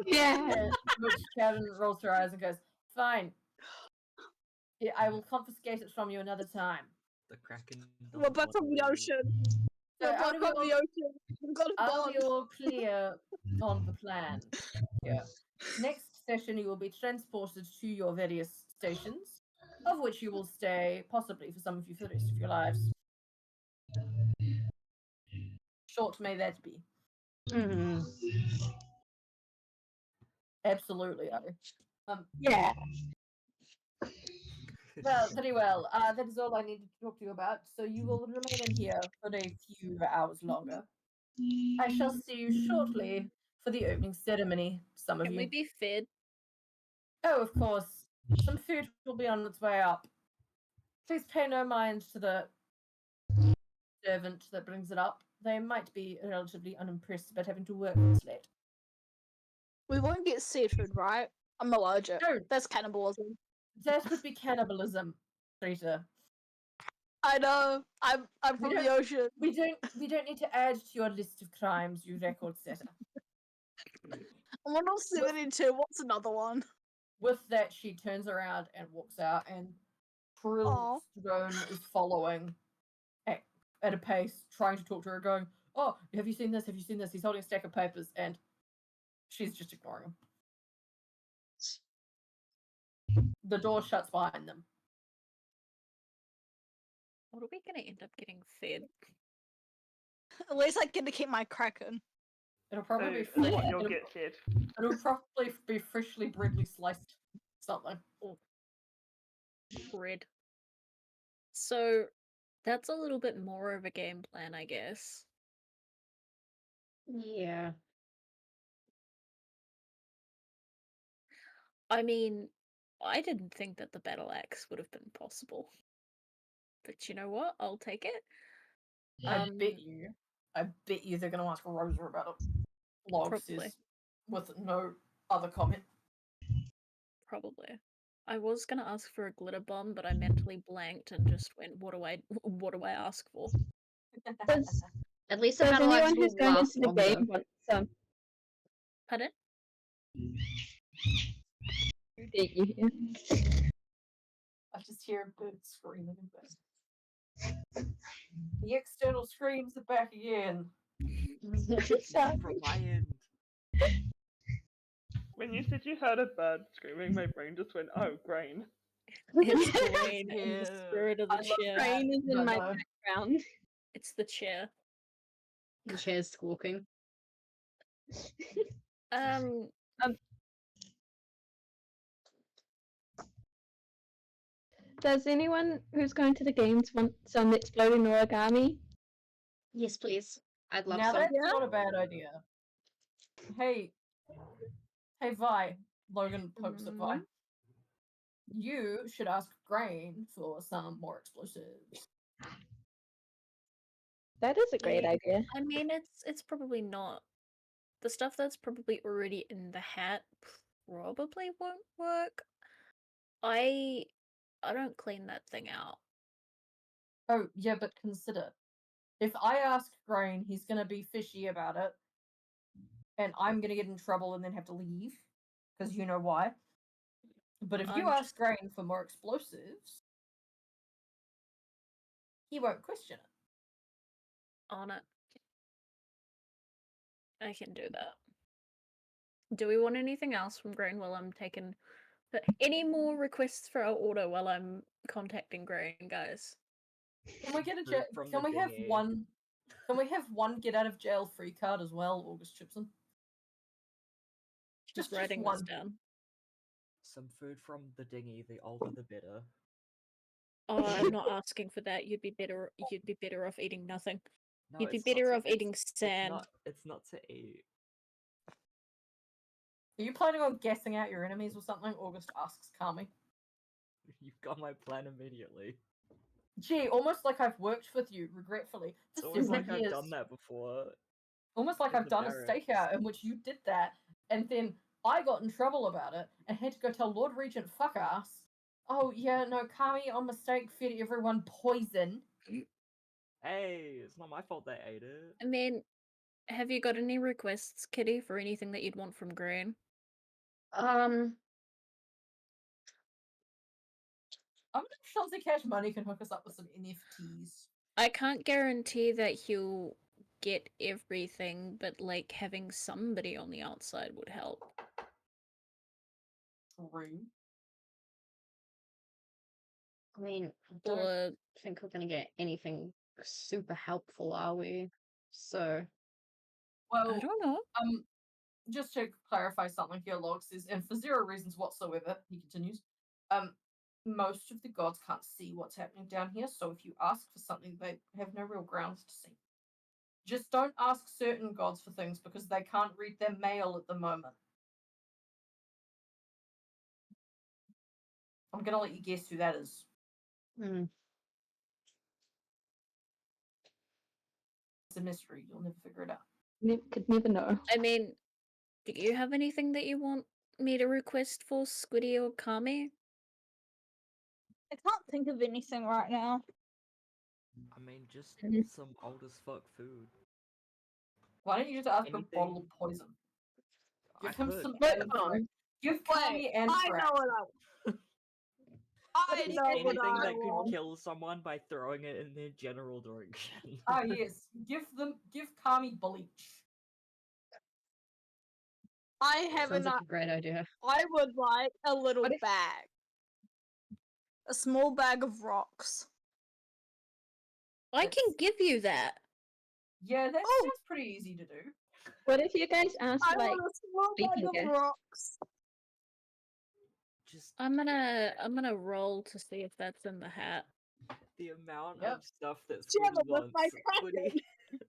Yeah. Which Karen rolls her eyes and goes, "Fine. Yeah, I will confiscate it from you another time." The Kraken. We're doesn't back from the wanna ocean. So We're are back we from all, the ocean. We've got a are we bond. all clear on the plan? Yeah. Next session, you will be transported to your various stations, of which you will stay, possibly for some of you, for the rest of your lives. Short may that be. Mm-hmm. Absolutely, Abby. Yeah. Well, very well. That is all I needed to talk to you about. So you will remain in here for a few hours longer. I shall see you shortly for the opening ceremony. Some of Can you. we be fed? Oh, of course. Some food will be on its way up. Please pay no mind to the servant that brings it up. They might be relatively unimpressed about having to work this late. We won't get seafood, right? I'm allergic. No, That's cannibalism. that would be cannibalism, Rita. I know. I'm We from the don't- ocean. We don't need to add to your list of crimes, you record setter. I'm on 72. What's another one? With that, she turns around and walks out, and Aw. Krill's drone is following at a pace, trying to talk to her, going, "Oh, have you seen this? Have you seen this?" He's holding a stack of papers, and she's just ignoring him. The door shuts behind them. What are we gonna end up getting fed? At least I get to keep my kraken. It'll probably So be what you'll it'll, get fed. it'll probably be freshly breadly sliced something. Bread. So that's a little bit more of a game plan, I guess. Yeah. I mean, I didn't think that the battle axe would have been possible. But you know what? I'll take it. I bet you they're gonna ask Rosa about it. Log Probably. says with no other comment. Probably. I was gonna ask for a glitter bomb, but I mentally blanked and just went, what do I ask for? Does, At least the does battle axe anyone will who's going last into the game longer. want some? Pardon? Who did you hear? I just hear a bird screaming in back. The external screams are back again. Sorry. From my end. When you said you heard a bird screaming, my brain just went, "Oh, grain." It's Grain in the Yeah. spirit of I the love chair. that. Rain is in No, my no. background. It's the chair. The chair's squawking. Does anyone who's going to the games want some exploding origami? Yes, please. I'd love Now some. that's not a bad idea. Hey, Vi. Logan pokes at Vi. You should ask Grain for some more explosives. That is a great Yeah. idea. I mean, it's probably not. The stuff that's probably already in the hat probably won't work. I don't clean that thing out. Oh, yeah, but consider. If I ask Grain, he's gonna be fishy about it. And I'm gonna get in trouble and then have to leave. Because you know why. But if you I'm ask Grain for more explosives, he won't question it. on it. I can do that. Do we want anything else from Grain while I'm taking... Any more requests for our order while I'm contacting Grain, guys? Can we get a Fruit from can the we have dinghy. one? Can we have one get out of jail free card as well, August Chipson? Just Just writing one. this down. Some food from the dinghy, the older the better. Oh, I'm not asking for that. You'd be better off eating nothing. No, You'd be it's not better to- off eating sand. It's not to eat. Are you planning on gassing out your enemies or something? August asks calmly. You've got my plan immediately. Gee, almost like I've worked with you, regretfully, It's for always several like years. I've done that before. Almost like in I've the done a barracks. stakeout in which you did that, and then I got in trouble about it and had to go tell Lord Regent fuck ass. Oh yeah, no, Kami on mistake fed everyone poison. Hey, it's not my fault they ate it. I mean, have you got any requests, Kitty, for anything that you'd want from Grain? I'm not sure if Cash Money can hook us up with some NFTs. I can't guarantee that he'll get everything, but like having somebody on the outside would help. True. I mean, I don't Or think we're gonna get anything super helpful, are we? So, Well, I don't know. just to clarify something here, Log says, and for zero reasons whatsoever, he continues, most of the gods can't see what's happening down here, so if you ask for something, they have no real grounds to see. Just don't ask certain gods for things because they can't read their mail at the moment. I'm gonna let you guess who that is. It's a mystery. You'll never figure it out. Could never know. I mean, do you have anything that you want me to request for Squiddy or Kami? I can't think of anything right now. I mean, just Mhm. some old as fuck food. Why don't you just ask for a bottle Anything- of poison? I Give him could. some Wait, anthrax. Give Wait, Kami I anthrax. know what I want. I Just know what anything I that want. could kill someone by throwing it in their general direction. Ah, yes. Give Kami bleach. I have Sounds an. like a great idea. I would like a little What if- bag. A small bag of rocks. I can That's- give you that. Yeah, that's Oh. pretty easy to do. What if you guys ask I like want a small bag sleeping of gas? rocks. Just I'm gonna roll to see if that's in the hat. the amount Yep. of stuff that Jam Squiddy it with wants. my Squiddy,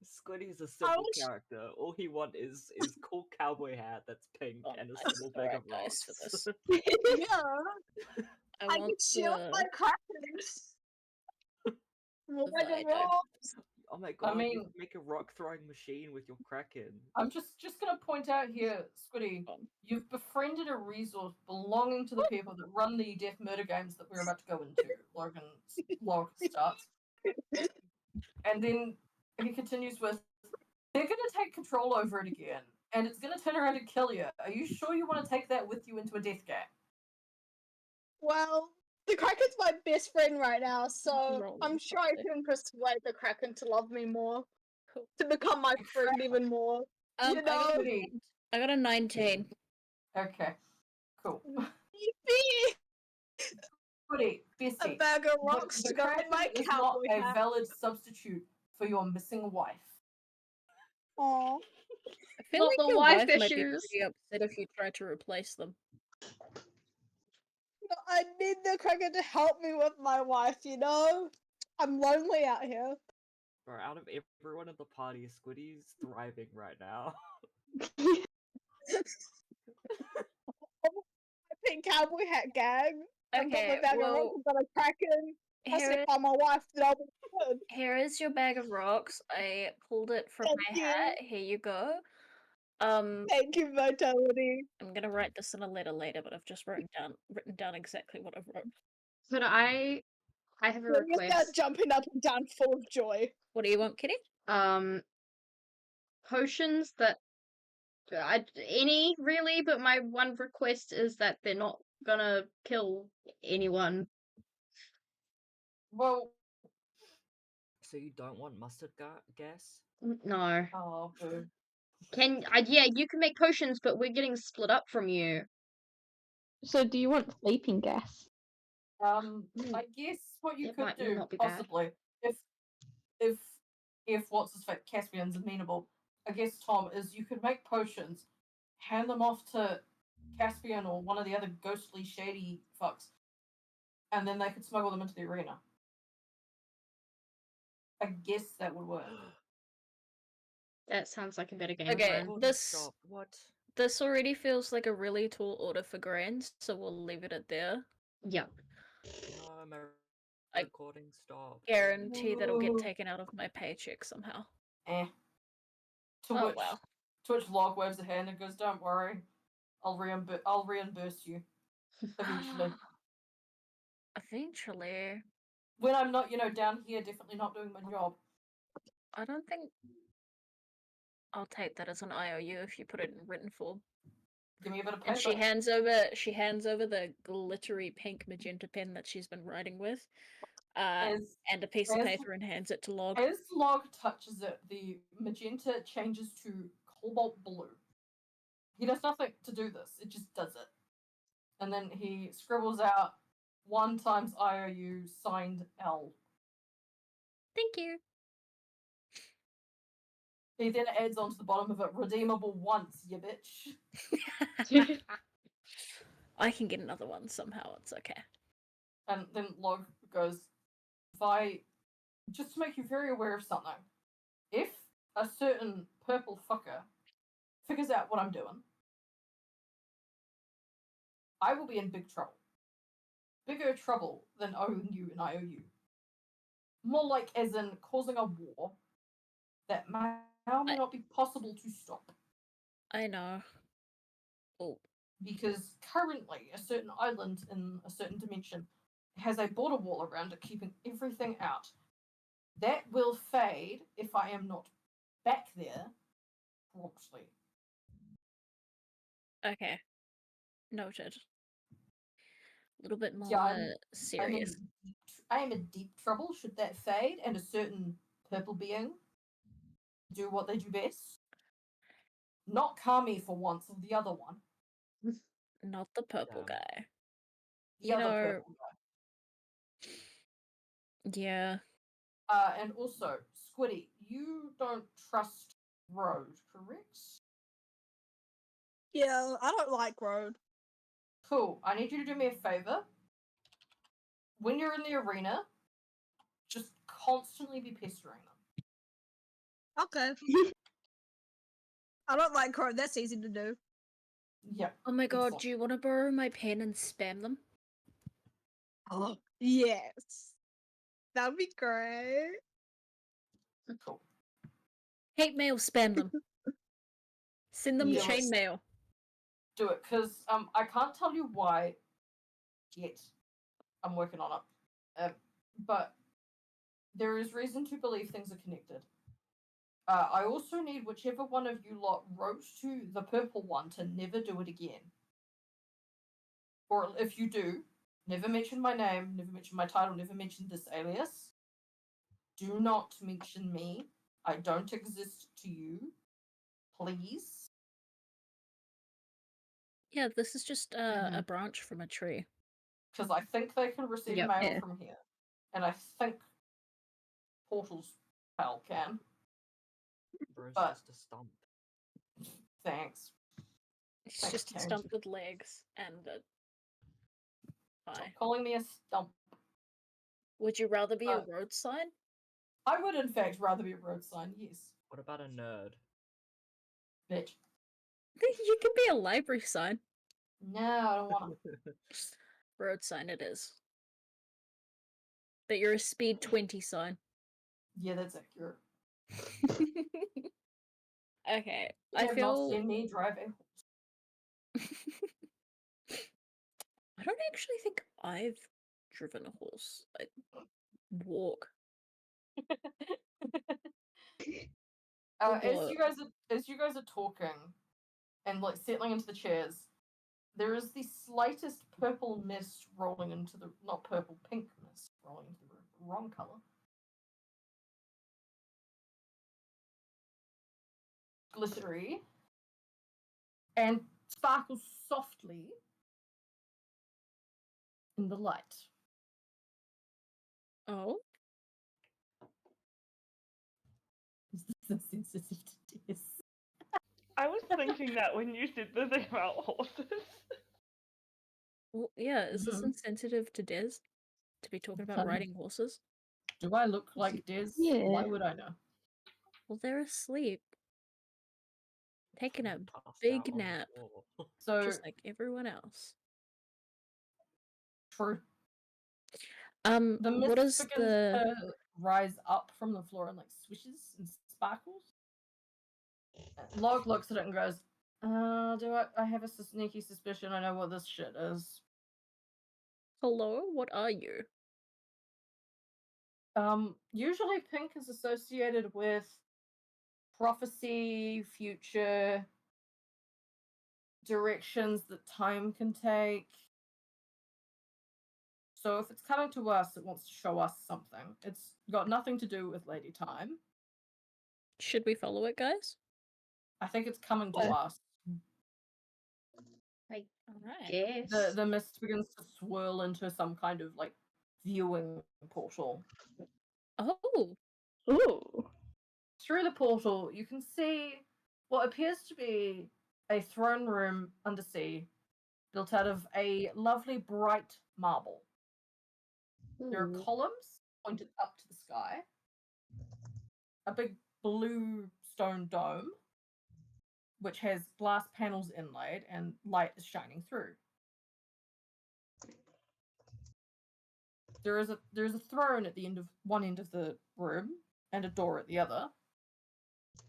Squiddy's a I simple wish- character. All he wants is cool cowboy hat that's pink Oh, and a nice. small bag of Alright, guys, for rocks. this. Yeah, I I want can share with my the. crackers. Small the bag of Vido. rocks. Oh my god! You mean- can make a rock throwing machine with your Kraken. I'm just gonna point out here, Squiddy, you've befriended a resource belonging to the people that run the death murder games that we're about to go into. Logan starts. And then he continues with, they're gonna take control over it again, and it's gonna turn around and kill you. Are you sure you want to take that with you into a death game? Well, the Kraken's my best friend right now, so Roll I'm this sure I properly. can persuade the Kraken to love me more, Cool. to become my friend even more. You I got, know, Squiddy. I got a 19. Okay. Cool. yippee! Squiddy, A Bessie. bag of rocks The to go in Kraken my is not cowboy a hat. valid substitute for your missing wife. Aw. I feel Not like the your wife wife might be issues. pretty upset if you try to replace them. I need the Kraken to help me with my wife, you know? I'm lonely out here. Bro, out of everyone at the party, Squiddy's thriving right now. Pink cowboy hat gang. I've got my Okay, bag of well, rocks, I've got a Kraken. I here, said, find my wife, then I'll be good. here is your bag of rocks. I pulled it from Thank my you. hat. Here you go. Thank you, Vitality. I'm gonna write this in a letter later, but I've just written down exactly what I wrote. Could I have a Let me start request. jumping up and down full of joy. What do you want, Kitty? Potions that any really, but my one request is that they're not gonna kill anyone. Well, So you don't want mustard gas? No. oh, boo. Yeah, you can make potions, but we're getting split up from you. So do you want sleeping gas? I guess what you It could might do, not be bad. possibly, if what's his face, Caspian's amenable, I guess, Tom, is you could make potions, hand them off to Caspian or one of the other ghostly, shady fucks, and then they could smuggle them into the arena. I guess that would work. That sounds like a better game Okay, plan. Gordon, this stop. What? this already feels like a really tall order for Grand, so we'll leave it at there. Yeah. No, my I recording stopped. Guarantee that'll get Ooh. taken out of my paycheck somehow. To Oh which, well. to which Log waves a hand and goes, "Don't worry, I'll reimburse you eventually. Eventually, When I'm not, down here, definitely not doing my job." I don't think I'll take that as an IOU if you put it in written form. Give me a bit of paper. And she hands over the glittery pink magenta pen that she's been writing with, As and a piece of as- paper, and hands it to Log. As Log touches it, the magenta changes to cobalt blue. He does nothing to do this, it just does it. And then he scribbles out 1 times IOU signed L. Thank you. He then adds onto the bottom of it, redeemable once, you bitch. I can get another one somehow. It's okay. And then Log goes, just to make you very aware of something, if a certain purple fucker figures out what I'm doing, I will be in big trouble. Bigger trouble than owing you an IOU. More like as in causing a war that may or may not be possible to stop. I know. Oh, Because currently a certain island in a certain dimension has a border wall around it keeping everything out. That will fade if I am not back there promptly. okay. Noted. little bit more Yeah, I'm in serious. I am in deep trouble should that fade and a certain purple being do what they do best. Not Kami for once, or the other one. Not the purple Yeah. guy. The You other know, purple guy. yeah. And also, Squiddy, you don't trust Road, correct? Yeah, I don't like Road. Cool. I need you to do me a favor. When you're in the arena, just constantly be pestering them. Okay. I don't like Road. That's easy to do. Yeah. Oh my god, excellent. do you want to borrow my pen and spam them? Oh, yes. That'd be great. Cool. Hate mail, spam them. Send them Yes. chain mail. Do it, because I can't tell you why yet. I'm working on it. But there is reason to believe things are connected. I also need whichever one of you lot wrote to the purple one to never do it again. Or if you do, never mention my name, never mention my title, never mention this alias. Do not mention me. I don't exist to you. Please. Yeah, this is just Mhm. a branch from a tree. Because I think they can receive Yep. mail Yeah. from here. And I think Portal's pal can. Bro's But- just a stump. Thanks. It's Thanks, just a Karen. stump with legs and a Stop thigh. calling me a stump. Would you rather be a Uh, road sign? I would, in fact, rather be a road sign, yes. What about a nerd? Bitch. You can be a library sign. No, I don't want to. Road sign it is. But you're a speed 20 sign. Yeah, that's accurate. Okay, You I have not feel seen me drive a I don't actually think I've driven a horse. I walk. as Although- you guys are talking and like settling into the chairs, there is the slightest purple mist rolling into the not purple, pink mist rolling into the room. Wrong color. Glittery. And sparkles softly in the light. Oh, Is this insensitive to this? I was thinking that when you said the thing about horses. well, yeah. Is this Mhm. insensitive to Des to be talking about Fun. riding horses? Do I look like Des? Yeah. Why would I know? Well, they're asleep, taking a Passed big out on the nap, floor. So just like everyone else. true. The mist what is begins the? to rise up from the floor and like swishes and sparkles. Log looks at it and goes, do I have a sneaky suspicion I know what this shit is. Hello, what are you? Usually pink is associated with prophecy, future, directions that time can take. So if it's coming to us, it wants to show us something. It's got nothing to do with Lady Time. Should we follow it, guys? I think it's coming to Yeah. us. I Alright. guess. The mist begins to swirl into some kind of like viewing portal. Oh, Ooh. Through the portal, you can see what appears to be a throne room undersea, built out of a lovely bright marble. There are Ooh. columns pointed up to the sky, a big blue stone dome, which has glass panels inlaid and light is shining through. There is a throne at the end of one end of the room and a door at the other.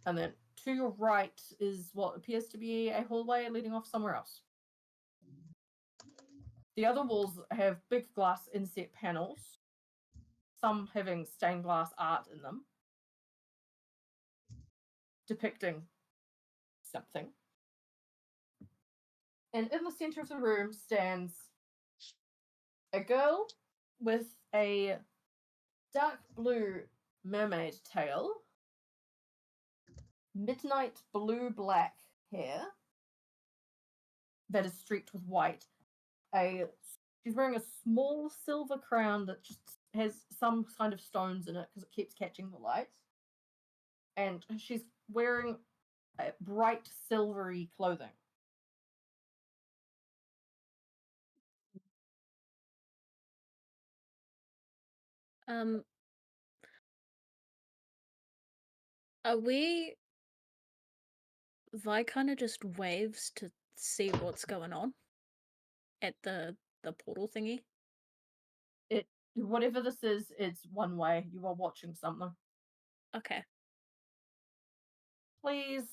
And then to your right is what appears to be a hallway leading off somewhere else. The other walls have big glass inset panels, some having stained glass art in them, depicting something. And in the center of the room stands A girl with a dark blue mermaid tail, midnight blue-black hair that is streaked with white. She's wearing a small silver crown that just has some kind of stones in it because it keeps catching the light. And she's wearing bright silvery clothing. Are Vi kind of just waves to see what's going on at the portal thingy. Whatever this is, it's one way. You are watching something. Okay. Please,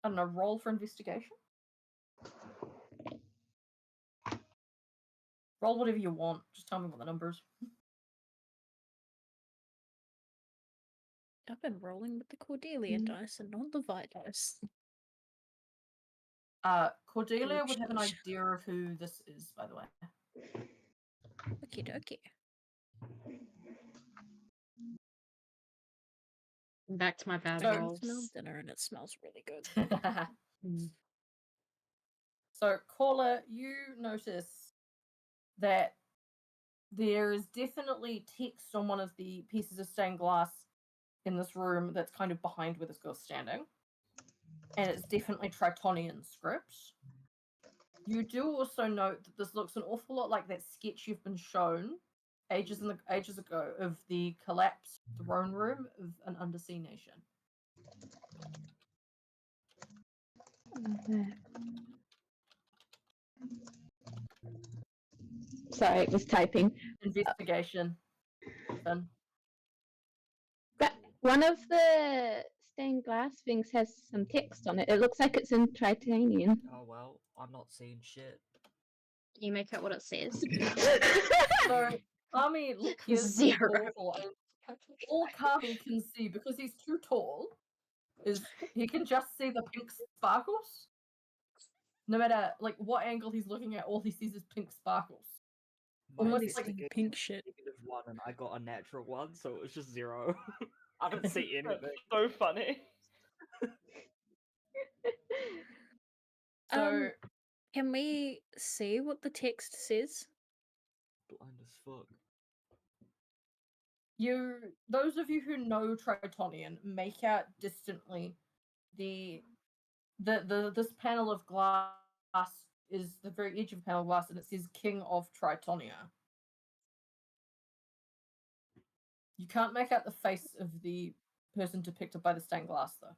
I don't know, roll for investigation. Roll whatever you want. Just tell me what the number is. I've been rolling with the Cordelia dice and not the Vi dice. Cordelia would have an Ouch. idea of who this is, by the way. Okie dokie. Back to my bad So- I rolls. smell dinner and it smells really good. So, Caller, you notice that there is definitely text on one of the pieces of stained glass in this room that's kind of behind where this girl's standing. And it's definitely Tritonian script. You do also note that this looks an awful lot like that sketch you've been shown ages ago of the collapsed throne room of an undersea nation. Sorry, it was typing. Investigation. Fun. But one of the stained glass things has some text on it. It looks like it's in Tritanian. Oh well, I'm not seeing shit. Can you make out what it says? So, Kami hears the Zero. portal, and all Kami can see, because he's too tall, is he can just see the pink sparkles. No matter like what angle he's looking at, all he sees is pink sparkles. My Almost Almost like like investigation pink was shit. -1 and I got a natural 1, so it was just 0. I don't see anything. That's so funny. So Can we see what the text says? Blind as fuck. those of you who know Tritonian, make out distantly the this panel of glass is the very edge of a panel of glass, and it says King of Tritonia. You can't make out the face of the person depicted by the stained glass, though.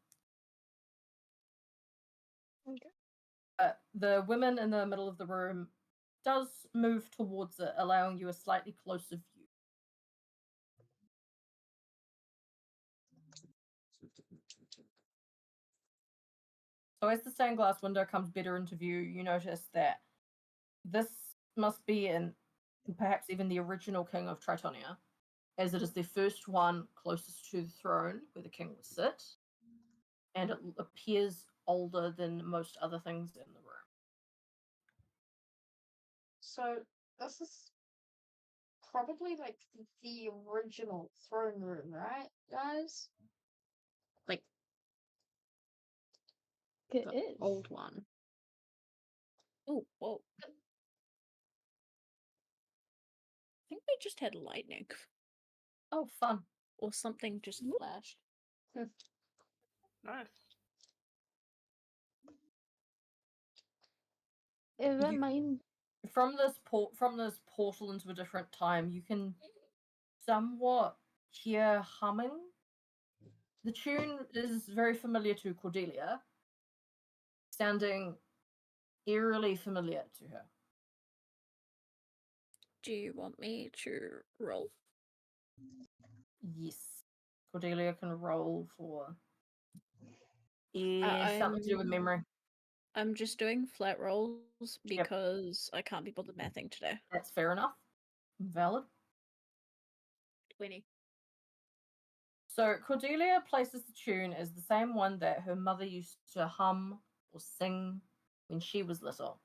Okay. The women in the middle of the room does move towards it, allowing you a slightly closer view. So as the stained glass window comes better into view, you notice that this must be perhaps even the original king of Tritonia, as it is the first one closest to the throne where the king would sit, and it appears older than most other things in the room. So this is probably like the original throne room, right, guys? Like It the is. old one. Oh, whoa. I think we just had lightning. Oh, fun. Or something just flashed. Nice. It reminds. From this portal into a different time, you can somewhat hear humming. The tune is very familiar to Cordelia, sounding eerily familiar to her. Do you want me to roll? Yes. Cordelia can roll for something to do with memory. I'm just doing flat rolls Yep. because I can't be bothered mathing today. That's fair enough. Valid. 20. So Cordelia places the tune as the same one that her mother used to hum or sing when she was little.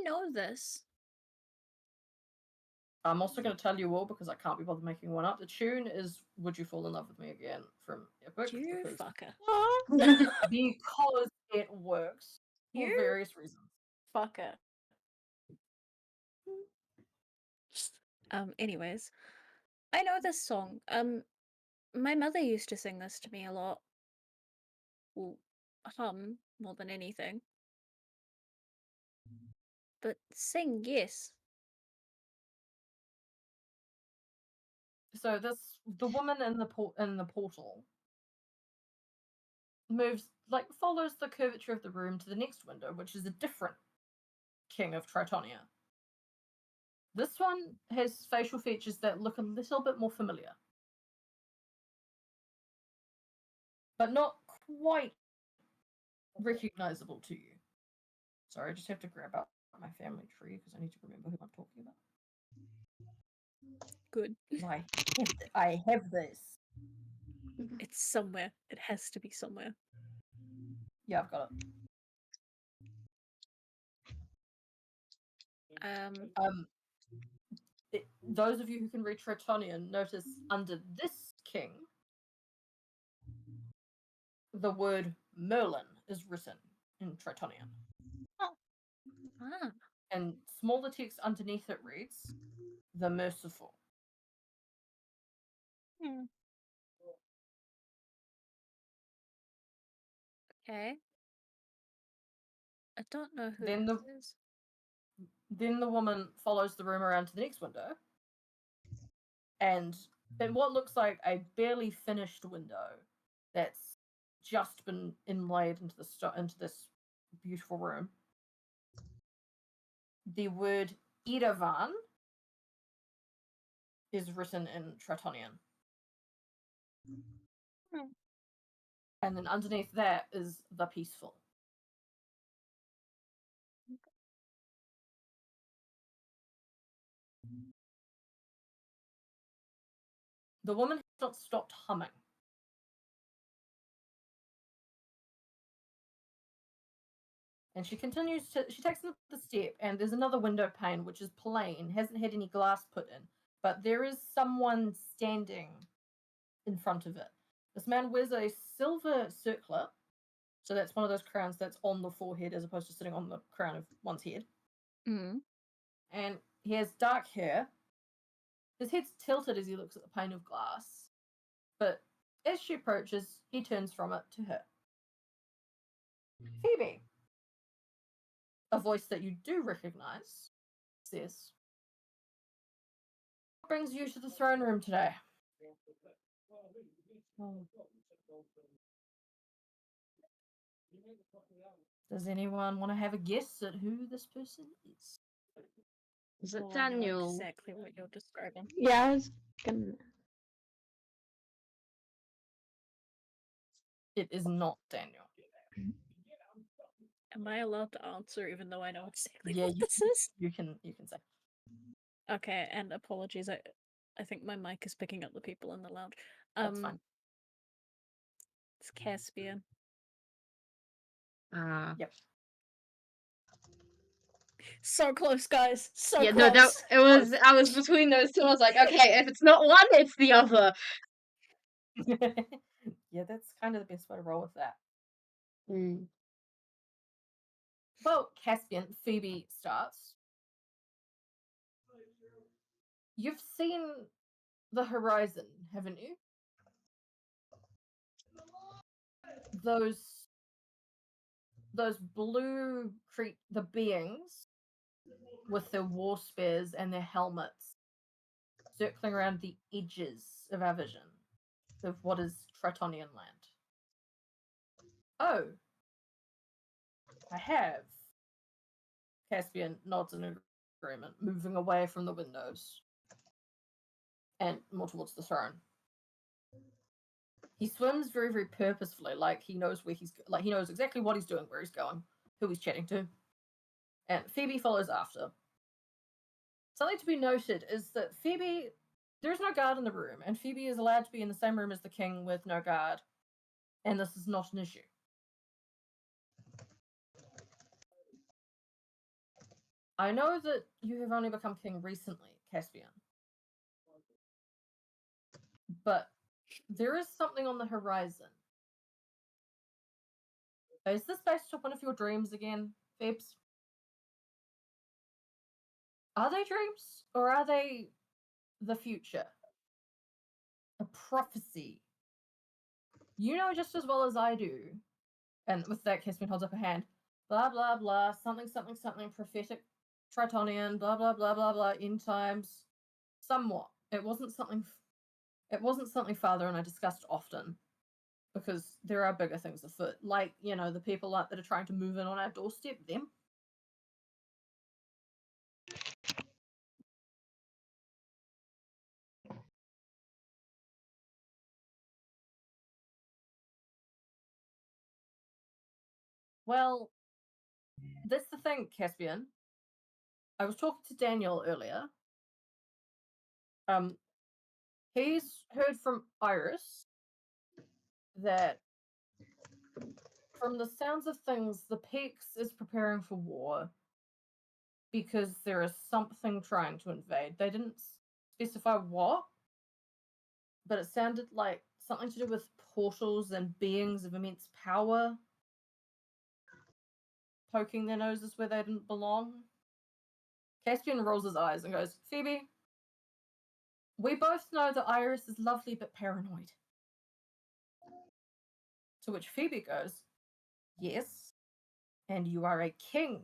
know this. I'm also going to tell you all because I can't be bothered making one up. The tune is "Would You Fall in Love with Me Again" from Epic. You because- fucker. because it works for You various reasons. fucker. Anyways, I know this song. My mother used to sing this to me a lot. Well, hum more than anything. But sing, yes. So the woman in the portal moves follows the curvature of the room to the next window, which is a different king of Tritonia. This one has facial features that look a little bit more familiar, but not quite recognizable to you. Sorry, I just have to grab out my family tree because I need to remember who I'm talking about. Good. I have this. It's somewhere. It has to be somewhere. Yeah, I've got it. Those of you who can read Tritonian notice under this king, the word Merlin is written in Tritonian. Ah. And smaller text underneath it reads, "The Merciful." Okay. I don't know who Then this is. Then the woman follows the room around to the next window, and in what looks like a barely finished window that's just been inlaid into this beautiful room, the word Erevan is written in Tritonian. And then underneath that is "The Peaceful." The woman has not stopped humming. And she takes another step, and there's another window pane which is plain, hasn't had any glass put in, but there is someone standing in front of it. This man wears a silver circlet, so that's one of those crowns that's on the forehead as opposed to sitting on the crown of one's head. Mm. And he has dark hair. His head's tilted as he looks at the pane of glass, but as she approaches, he turns from it to her. "Phoebe," a voice that you do recognize, says, "What brings you to the throne room today?" Does anyone want to have a guess at who this person is? Is it Oh, I know Daniel? exactly what you're describing. Yeah, I was gonna. It is not Daniel. Am I allowed to answer even though I know exactly Yeah, what this is? You can say. Okay, and apologies. I think my mic is picking up the people in the lounge. That's fine. It's Caspian. Yep. So close, guys. So Yeah, close. no, it was. I was between those two. I was like, okay, if it's not one, it's the other. Yeah, that's kind of the best way to roll with that. Mm. Well, Caspian, Phoebe starts. You've seen the horizon, haven't you? Those blue the beings with their war spears and their helmets circling around the edges of our vision of what is Tritonian land. Oh, I have. Caspian nods in agreement, moving away from the windows and more towards the throne. He swims very, very purposefully, like he knows he knows exactly what he's doing, where he's going, who he's chatting to. And Phoebe follows after. Something to be noted is that there's no guard in the room, and Phoebe is allowed to be in the same room as the king with no guard, and this is not an issue. I know that you have only become king recently, Caspian. But there is something on the horizon. Is this based on one of your dreams again, Phoebs? Are they dreams, or are they the future? A prophecy. You know just as well as I do. And with that, Caspian holds up a hand. Blah, blah, blah, something, something, something, prophetic Tritonian, blah, blah, blah, blah, blah, end times. Somewhat. It wasn't something Father and I discussed often, because there are bigger things afoot. Like, you know, the people that are trying to move in on our doorstep, them. Well, that's the thing, Caspian. I was talking to Daniel earlier. He's heard from Iris that, from the sounds of things, the Peaks is preparing for war because there is something trying to invade. They didn't specify what, but it sounded like something to do with portals and beings of immense power poking their noses where they didn't belong. Caspian rolls his eyes and goes, Phoebe, we both know that Iris is lovely but paranoid. To which Phoebe goes, yes, and you are a king,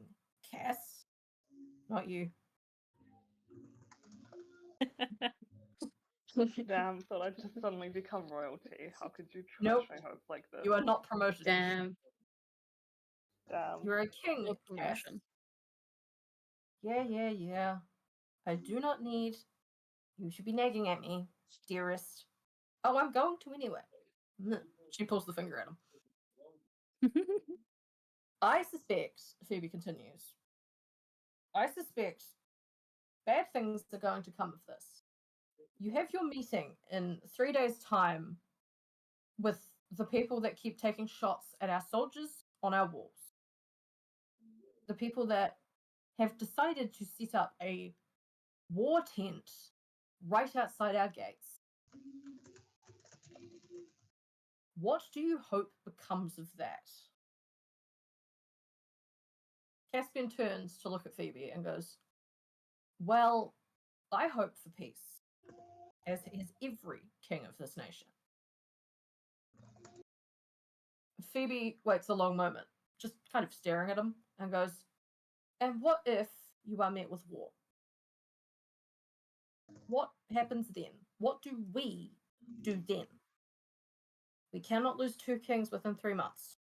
Cass, not you. Damn, thought I'd just suddenly become royalty. How could you trash Nope. my hopes like this? You are not promoted. Damn. Damn. You're a king, No Cass. promotion. Yeah. I do not need you should be nagging at me, dearest. Oh, I'm going to anyway. She pulls the finger at him. I suspect, Phoebe continues, I suspect bad things are going to come of this. You have your meeting in 3 days' time with the people that keep taking shots at our soldiers on our walls. The people that have decided to set up a war tent right outside our gates. What do you hope becomes of that? Caspian turns to look at Phoebe and goes, well, I hope for peace, as is every king of this nation. Phoebe waits a long moment, just kind of staring at him, and goes, and what if you are met with war? What happens then? What do we do then? We cannot lose 2 kings within 3 months.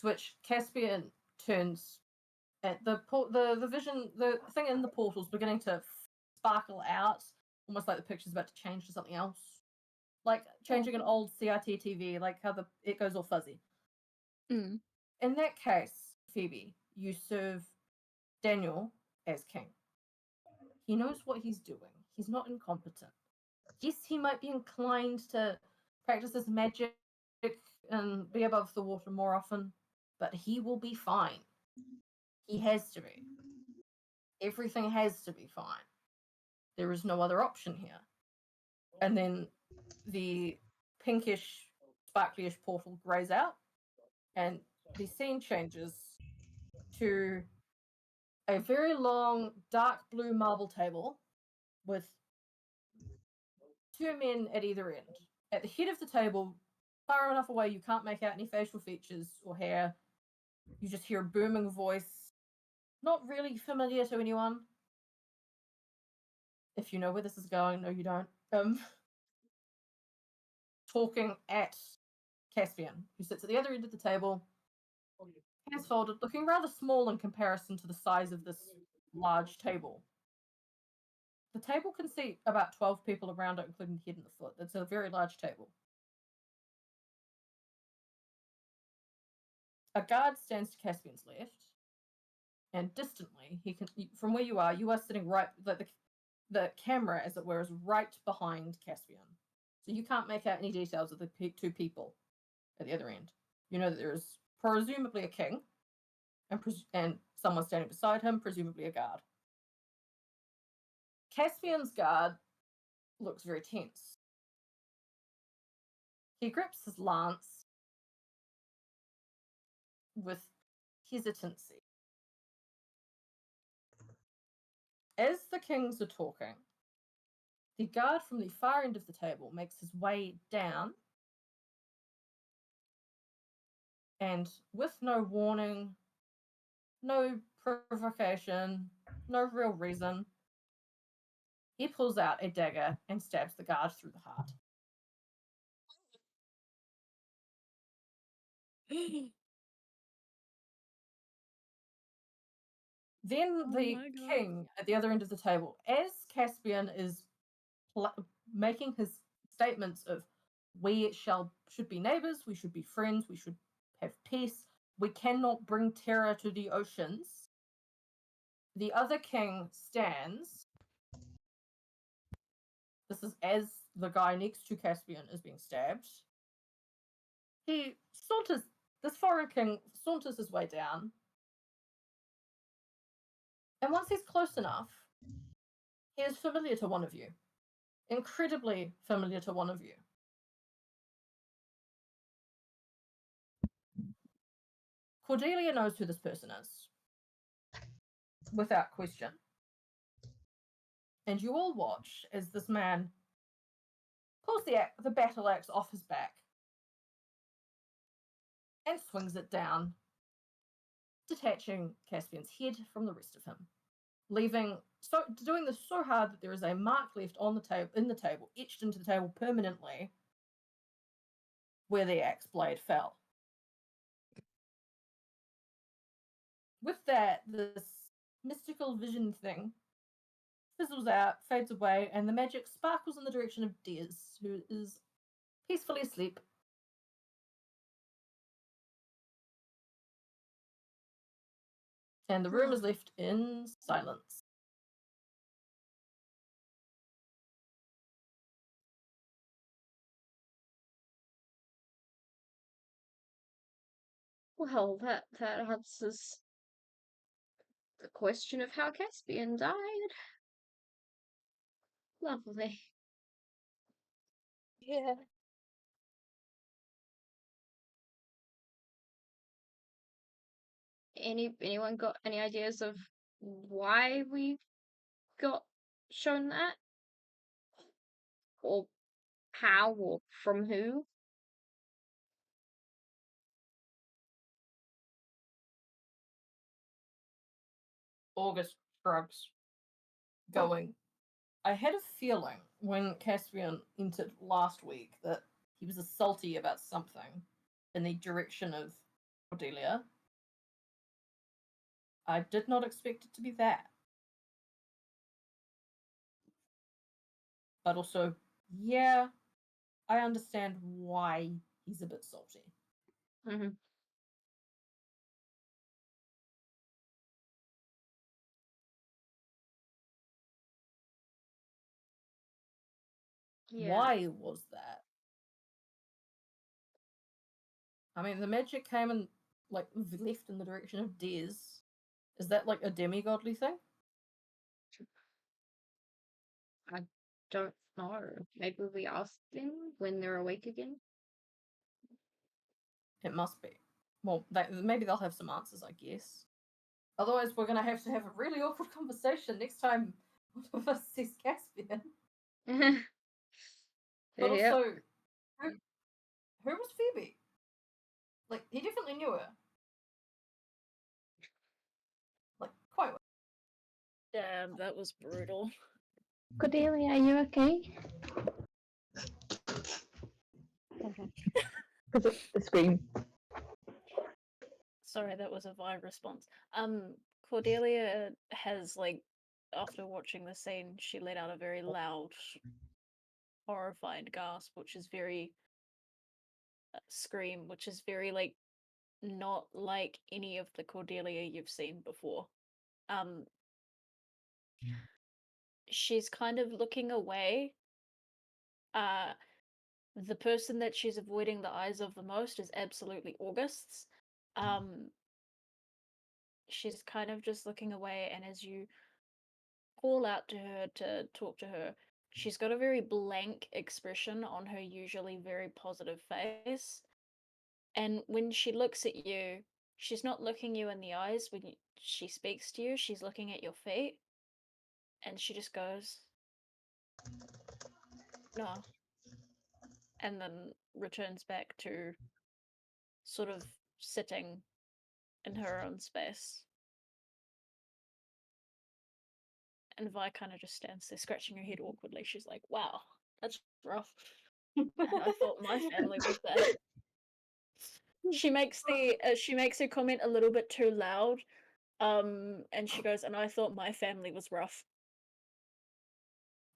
To which Caspian turns at the vision, the thing in the portal's beginning to sparkle out, almost like the picture's about to change to something else. Like changing an old CRT TV, like how it goes all fuzzy. Mm. In that case, Phoebe, you serve Daniel as king. He knows what he's doing. He's not incompetent. Yes, he might be inclined to practice his magic and be above the water more often, but he will be fine. He has to be. Everything has to be fine. There is no other option here. And then the pinkish, sparklyish portal grays out, and the scene changes to a very long, dark blue marble table with 2 men at either end. At the head of the table, far enough away you can't make out any facial features or hair. You just hear a booming voice, not really familiar to anyone. If you know where this is going, no, you don't. Talking at Caspian, who sits at the other end of the table, hands folded, looking rather small in comparison to the size of this large table. The table can seat about 12 people around it, including the head and the foot. It's a very large table. A guard stands to Caspian's left, and distantly, from where you are sitting right, the camera, as it were, is right behind Caspian. So you can't make out any details of the 2 people at the other end. You know that there is presumably a king, and someone standing beside him, presumably a guard. Caspian's guard looks very tense. He grips his lance with hesitancy. As the kings are talking, the guard from the far end of the table makes his way down, and with no warning, no provocation, no real reason, he pulls out a dagger and stabs the guard through the heart. Then Oh the my God. king at the other end of the table, as Caspian is making his statements of we should be neighbors, we should be friends, we should have peace, we cannot bring terror to the oceans. The other king stands. This is as the guy next to Caspian is being stabbed. This foreign king saunters his way down. And once he's close enough, he is familiar to one of you. Incredibly familiar to one of you. Cordelia knows who this person is, without question. And you all watch as this man pulls the battle axe off his back and swings it down, detaching Caspian's head from the rest of him, doing this so hard that there is a mark left on the table, etched into the table permanently, where the axe blade fell. With that, this mystical vision thing fizzles out, fades away, and the magic sparkles in the direction of Des, who is peacefully asleep. And the room is left in silence. Well, that answers the question of how Caspian died. Lovely. Yeah. Anyone got any ideas of why we got shown that? Or how, or from who? August shrugs, going, I had a feeling when Caspian entered last week that he was salty about something in the direction of Cordelia. I did not expect it to be that. But also, yeah, I understand why he's a bit salty. Mm-hmm. Yeah. Why was that? I mean, the magic came and left in the direction of Des. Is that like a demigodly thing? I don't know. Maybe we ask them when they're awake again. It must be. Well, maybe they'll have some answers, I guess. Otherwise, we're going to have a really awkward conversation next time one of us sees Caspian. But Yep. also, who was Phoebe? Like, he definitely knew her. Like, quite well. Damn, that was brutal. Cordelia, are you okay? Because of the scream. Sorry, that was a Vine response. Cordelia has, like, after watching the scene, she let out a very loud, horrified gasp, which is very scream, which is very, like, not like any of the Cordelia you've seen before. She's kind of looking away, the person that she's avoiding the eyes of the most is absolutely August's. She's kind of just looking away, and as you call out to her to talk to her, she's got a very blank expression on her usually very positive face. And when she looks at you, she's not looking you in the eyes when she speaks to you, she's looking at your feet. And she just goes, no. And then returns back to sort of sitting in her own space. And Vi kind of just stands there scratching her head awkwardly. She's like, wow, that's rough. And I thought my family was bad. She makes her comment a little bit too loud. And she goes, and I thought my family was rough.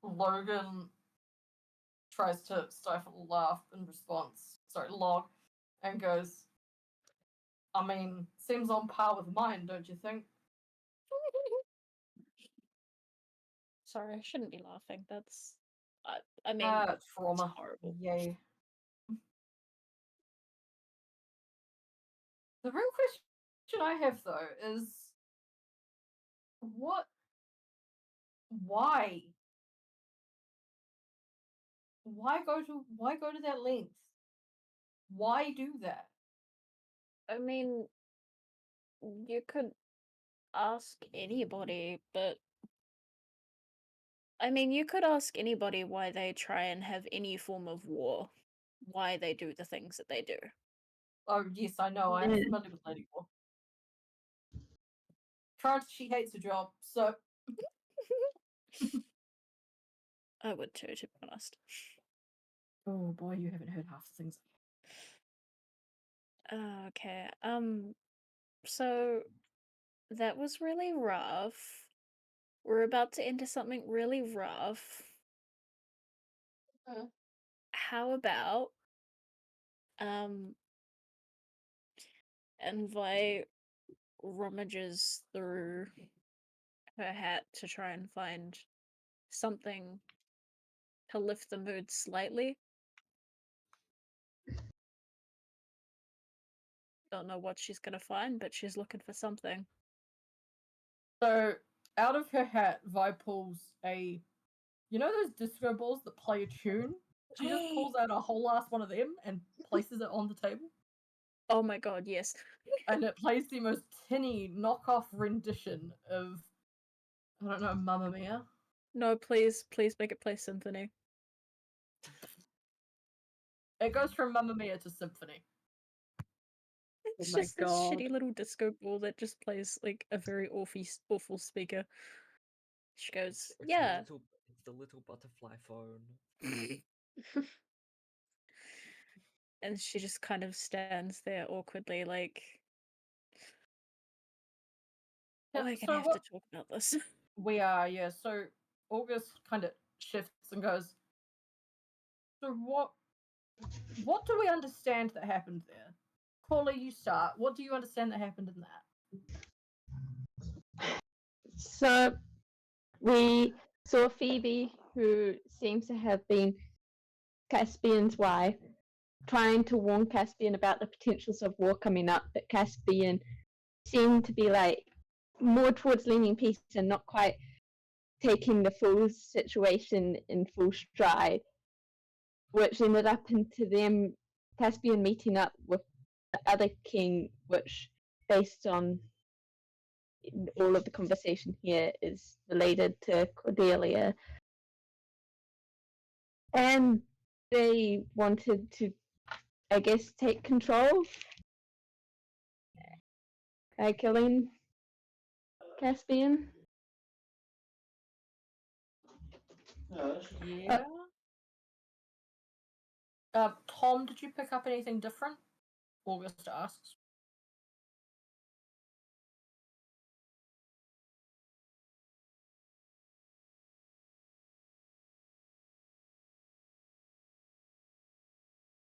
Logan tries to stifle a laugh in response. Sorry, Log, and goes, I mean, seems on par with mine, don't you think? Sorry, I shouldn't be laughing. That's, I mean, Trauma. it's horrible. Yay. The real question I have, though, is what? Why? Why go to that length? Why do that? I mean, you could ask anybody, but I mean, you could ask anybody why they try and have any form of war, why they do the things that they do. Oh yes, I know. I'm Yeah. familiar with Lady War. Currently, she hates her job, so I would too, to be honest. oh boy, you haven't heard half the things. Okay. So that was really rough. We're about to enter something really rough. How about and Vi rummages through her hat to try and find something to lift the mood slightly. Don't know what she's gonna find, but she's looking for something. So out of her hat, Vi pulls a, you know those disco balls that play a tune? She just pulls out a whole ass one of them and places it on the table. Oh my god, yes. And it plays the most tinny knockoff rendition of, I don't know, Mamma Mia. No, please make it play symphony. It goes from Mamma Mia to Symphony. It's my just this God. shitty little disco ball that just plays like a very awful speaker. She goes, It's yeah. the little butterfly phone. And she just kind of stands there awkwardly, like, Yeah, we're gonna so have what to talk about this. we are, yeah. So August kind of shifts and goes, so what do we understand that happened there? Paula, you start. What do you understand that happened in that? So we saw Phoebe, who seems to have been Caspian's wife, trying to warn Caspian about the potentials of war coming up, but Caspian seemed to be like more towards leaning peace and not quite taking the full situation in full stride, which ended up into them Caspian meeting up with the other king, which based on all of the conversation here is related to Cordelia. And they wanted to, I guess, take control by killing Caspian. Yeah. Tom, did you pick up anything different? August asks.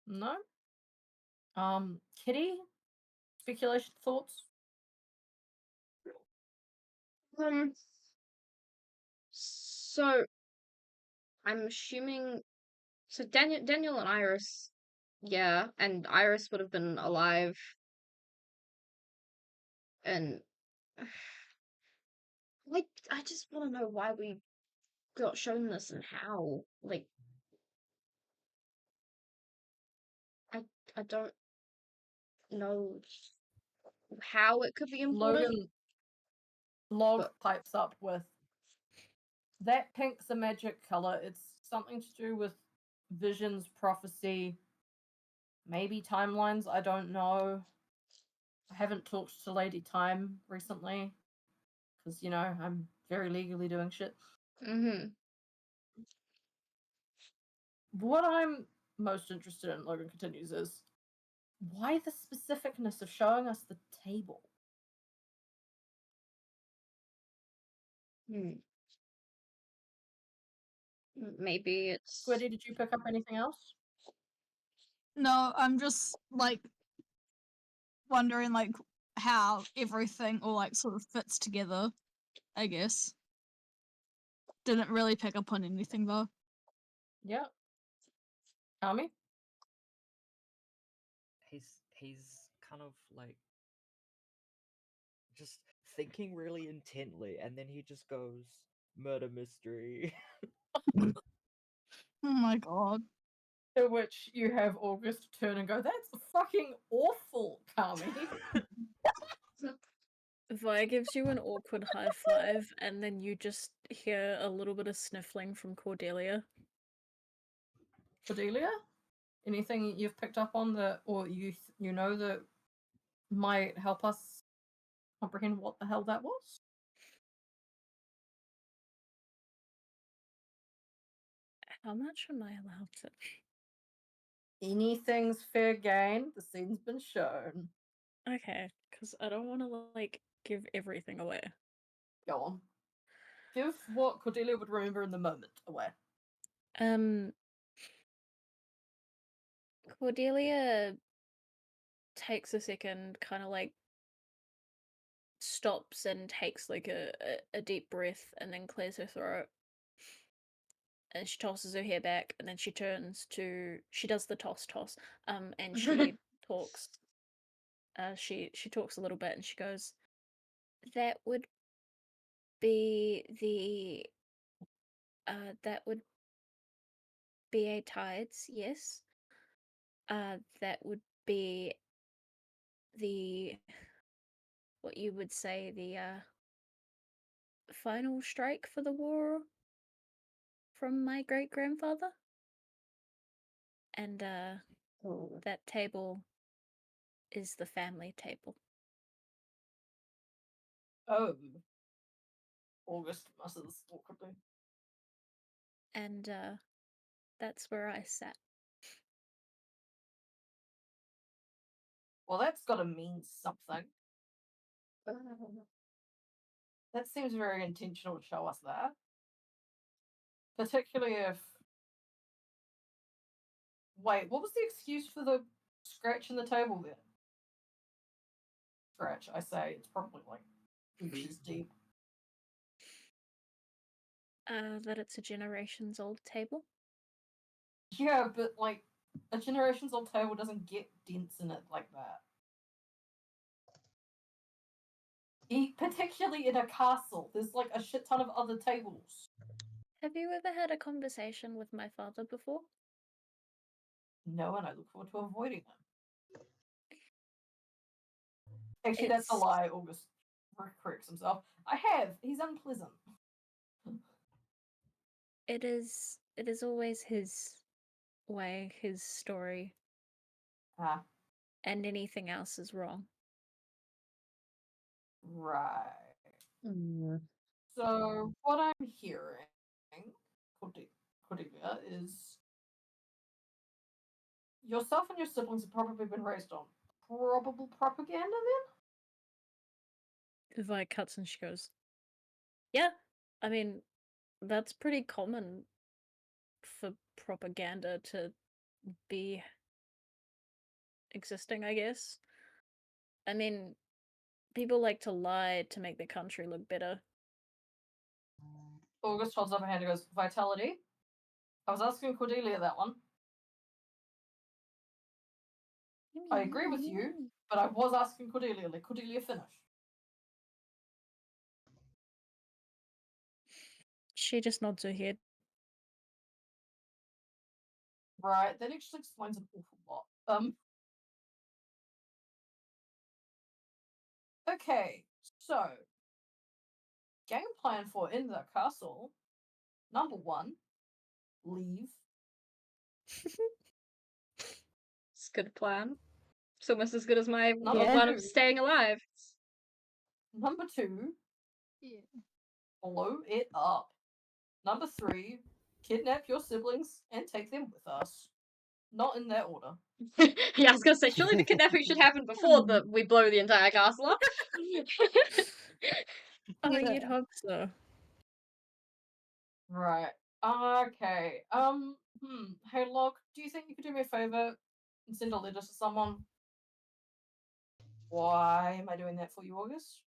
No. Kitty, speculation, thoughts? So I'm assuming So Daniel and Iris, yeah, and Iris would have been alive, and like I just want to know why we got shown this and how. Like I don't know how it could be important. Logan Log But- pipes up with that pink's a magic color. It's something to do with visions, prophecy, maybe timelines. I don't know. I haven't talked to Lady Time recently because I'm very legally doing shit. Mm-hmm. What I'm most interested in, Logan continues, is why the specificness of showing us the table? Maybe it's Squiddy, did you pick up anything else? No, I'm just like wondering like how everything all like sort of fits together, I guess. Didn't really pick up on anything though. Yeah. Kami? He's kind of like just thinking really intently, and then he just goes murder mystery. Oh my god. To which you have August turn and go, that's fucking awful, Kami. Vi gives you an awkward high five, and then you just hear a little bit of sniffling from Cordelia. Cordelia? Anything you've picked up on that, or you know that might help us comprehend what the hell that was? How much am I allowed to? Anything's fair game. The scene's been shown. Okay, because I don't want to like give everything away. Go on. Give what Cordelia would remember in the moment away. Cordelia takes a second, kind of like stops and takes like a deep breath, and then clears her throat. And she tosses her hair back, and then she turns to she does the toss, and she talks. She talks a little bit, and she goes, "That would be the that would be a tides, yes. That would be the what you would say the final strike for the war from my great grandfather. And that table is the family table." Oh. August musses awkwardly. And that's where I sat. Well, that's gotta mean something. That seems very intentional to show us that. Particularly if. Wait, what was the excuse for the scratch in the table then? Scratch, I say. It's probably like inches deep. That it's a generations old table. Yeah, but like a generations old table doesn't get dents in it like that. Particularly in a castle, there's like a shit ton of other tables. Have you ever had a conversation with my father before? No, and I look forward to avoiding them. Actually, that's a It's- lie. August corrects himself. I have. He's unpleasant. It is always his way, his story, Ah, and anything else is wrong. right. So what I'm hearing, Cordelia, is yourself and your siblings have probably been raised on probable propaganda then? Vi cuts and she goes, "Yeah, I mean, that's pretty common for propaganda to be existing, I guess. I mean, people like to lie to make their country look better." August holds up a hand and goes, Vitality? I was asking Cordelia that one. I agree with you, but I was asking Cordelia. Let Cordelia finish. She just nods her head. Right, that actually explains an awful lot. Okay, so game plan for in the castle. Number 1, leave. It's a good plan. It's almost as good as my Number plan of 2, staying alive. number 2, Yeah. blow it up. Number 3, kidnap your siblings and take them with us. Not in that order. Yeah, I was gonna say, surely the kidnapping should happen before we blow the entire castle up. Oh, you'd hope so. Right. Okay. Hey, Locke, do you think you could do me a favor and send a letter to someone? Why am I doing that for you, August?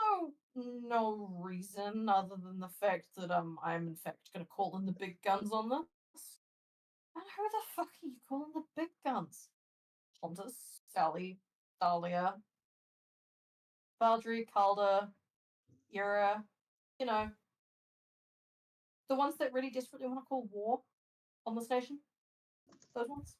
Oh, no reason other than the fact that I'm in fact gonna call in the big guns on this. And who the fuck are you calling the big guns? Pontus, Sally, Dahlia, Valdry, Calder, Yura, you know, the ones that really desperately want to call war on this nation. Those ones.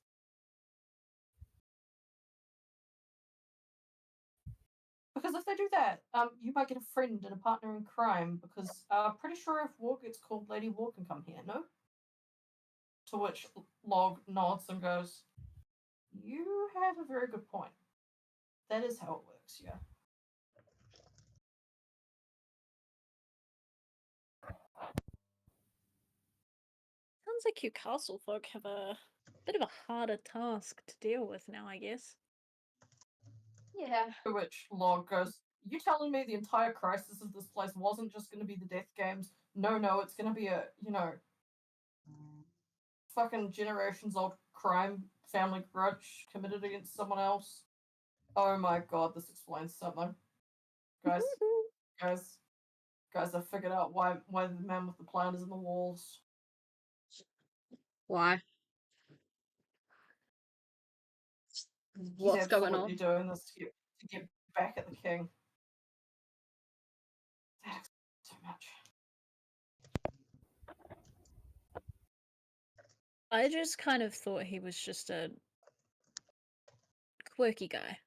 Because if they do that, you might get a friend and a partner in crime. Because pretty sure if war gets called, Lady War can come here. No. To which Log nods and goes, "You have a very good point. That is how it works. Yeah." Sounds like you castle folk have a bit of a harder task to deal with now, I guess. Yeah. To which Log goes, "You telling me the entire crisis of this place wasn't just going to be the death games? No, it's going to be a, fucking generations old crime, family grudge committed against someone else. Oh my god, this explains something. Guys, I figured out why the man with the plan is in the walls. Why? He's What's going absolutely on? doing this to get back at the king. That explains so much. I just kind of thought he was just a quirky guy.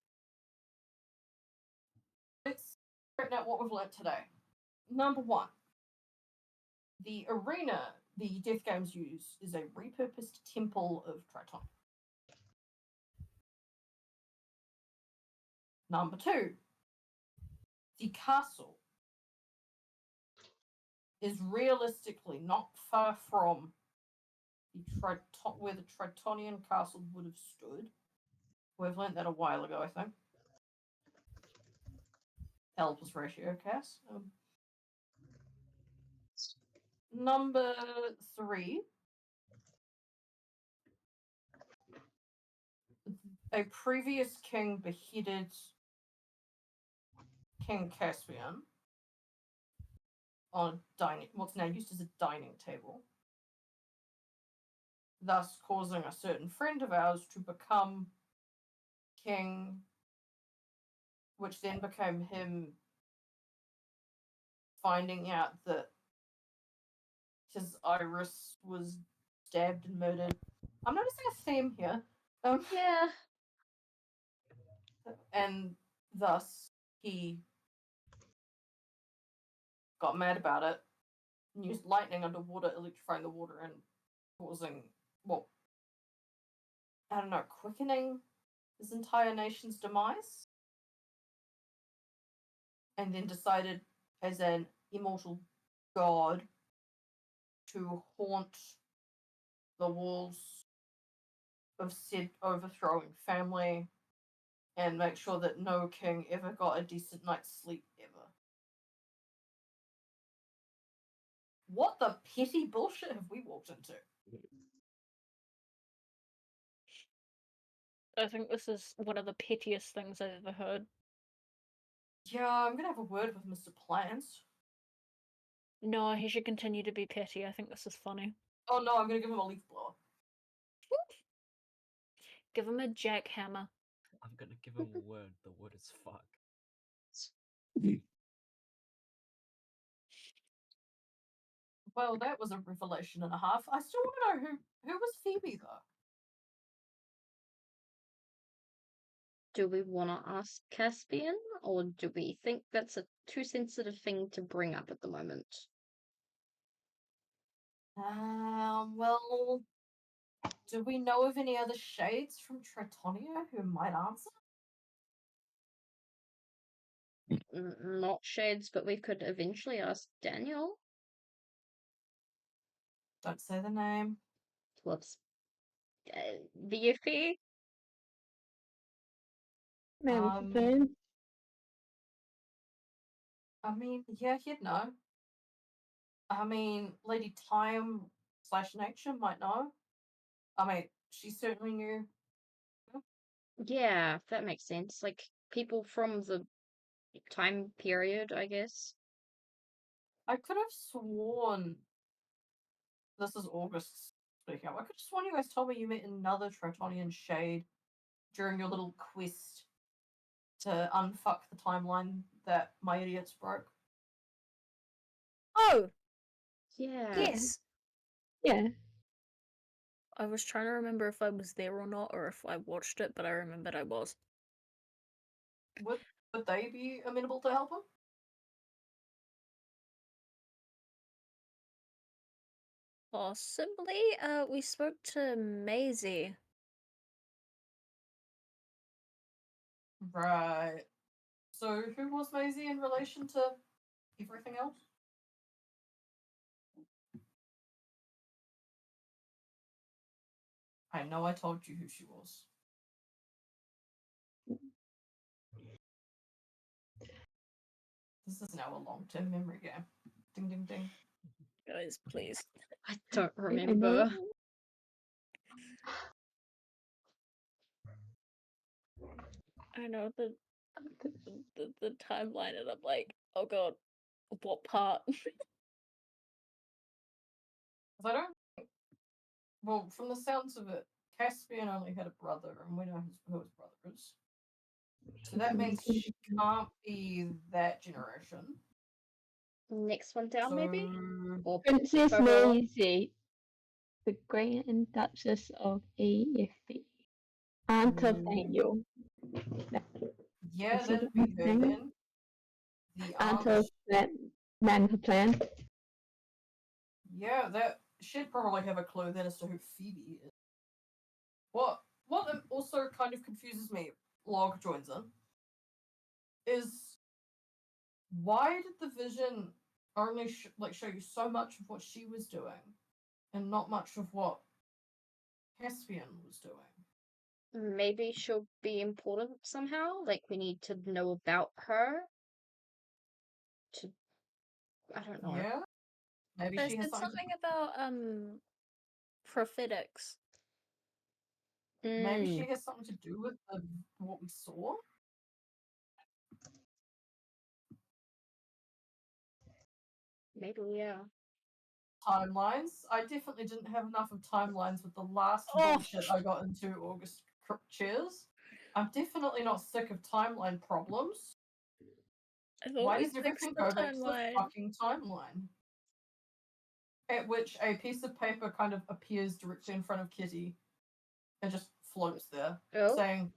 Let's straighten out what we've learned today. Number 1. The arena the Death Games use is a repurposed temple of Triton. Number 2. The castle is realistically not far from where the Tritonian castle would have stood. We've learnt that a while ago, I think. Elvis ratio, Cass. Number 3. A previous king beheaded King Caspian on what's now used as a dining table, thus causing a certain friend of ours to become king, which then became him finding out that his iris was stabbed and murdered. I'm noticing a theme here. Yeah. And thus he got mad about it and used lightning underwater, electrifying the water and causing, well, I don't know, quickening his entire nation's demise. And then decided, as an immortal god, to haunt the walls of said overthrowing family and make sure that no king ever got a decent night's sleep ever. What the petty bullshit have we walked into? I think this is one of the pettiest things I've ever heard. Yeah, I'm gonna have a word with Mr. Plants. No, he should continue to be petty. I think this is funny. Oh no, I'm gonna give him a leaf blower. Give him a jackhammer. I'm gonna give him a word. The word is fuck. Well, that was a revelation and a half. I still want to know who was Phoebe though. Do we want to ask Caspian, or do we think that's a too sensitive thing to bring up at the moment? Well, do we know of any other shades from Tritonia who might answer? Not shades, but we could eventually ask Daniel. Don't say the name. Whoops. VFP? Man with Um, the plan. I mean, yeah, he'd know. I mean, Lady Time / Nature might know. I mean, she certainly knew. Yeah, that makes sense. Like, people from the time period, I guess. I could have sworn. This is August speaking up. I could have sworn you guys told me you met another Tritonian shade during your little quest to unfuck the timeline that my idiots broke. Oh, Yeah. yes. Yeah. I was trying to remember if I was there or not, or if I watched it, but I remembered I was. Would they be amenable to help him? Possibly. We spoke to Maisie. Right. So who was Maisie in relation to everything else? I know I told you who she was. This is now a long-term memory game. Ding ding ding. Guys, please. I don't I know. remember. I know the timeline, and I'm like, oh god, what part? Because I don't. Well, from the sounds of it, Caspian only had a brother, and we know who his brother is. So that means she can't be that generation. Next one down, So maybe? Or Princess overall? Maisie, the Grand Duchess of AFB. Aunt of Daniel. yeah, Is that'd it be Aunt her Daniel? then. The Aunt aunt. of that man with a plan. Yeah, that she'd probably have a clue then as to who Phoebe is. What also kind of confuses me, Log joins in, is why did the vision only show you so much of what she was doing and not much of what Caspian was doing? Maybe she'll be important somehow. Like, we need to know about her. I don't know. Yeah? Maybe They she has said something something about prophetics. maybe she Mm, has something to do with what we saw? maybe, yeah. Timelines. I definitely didn't have enough of timelines with the last Oh. bullshit I got into August Cheers. I'm definitely not sick of timeline problems. I thought Why we does fixed everything the go back to the timeline. fucking timeline? At which a piece of paper kind of appears directly in front of Kitty and just floats there, Oh, saying,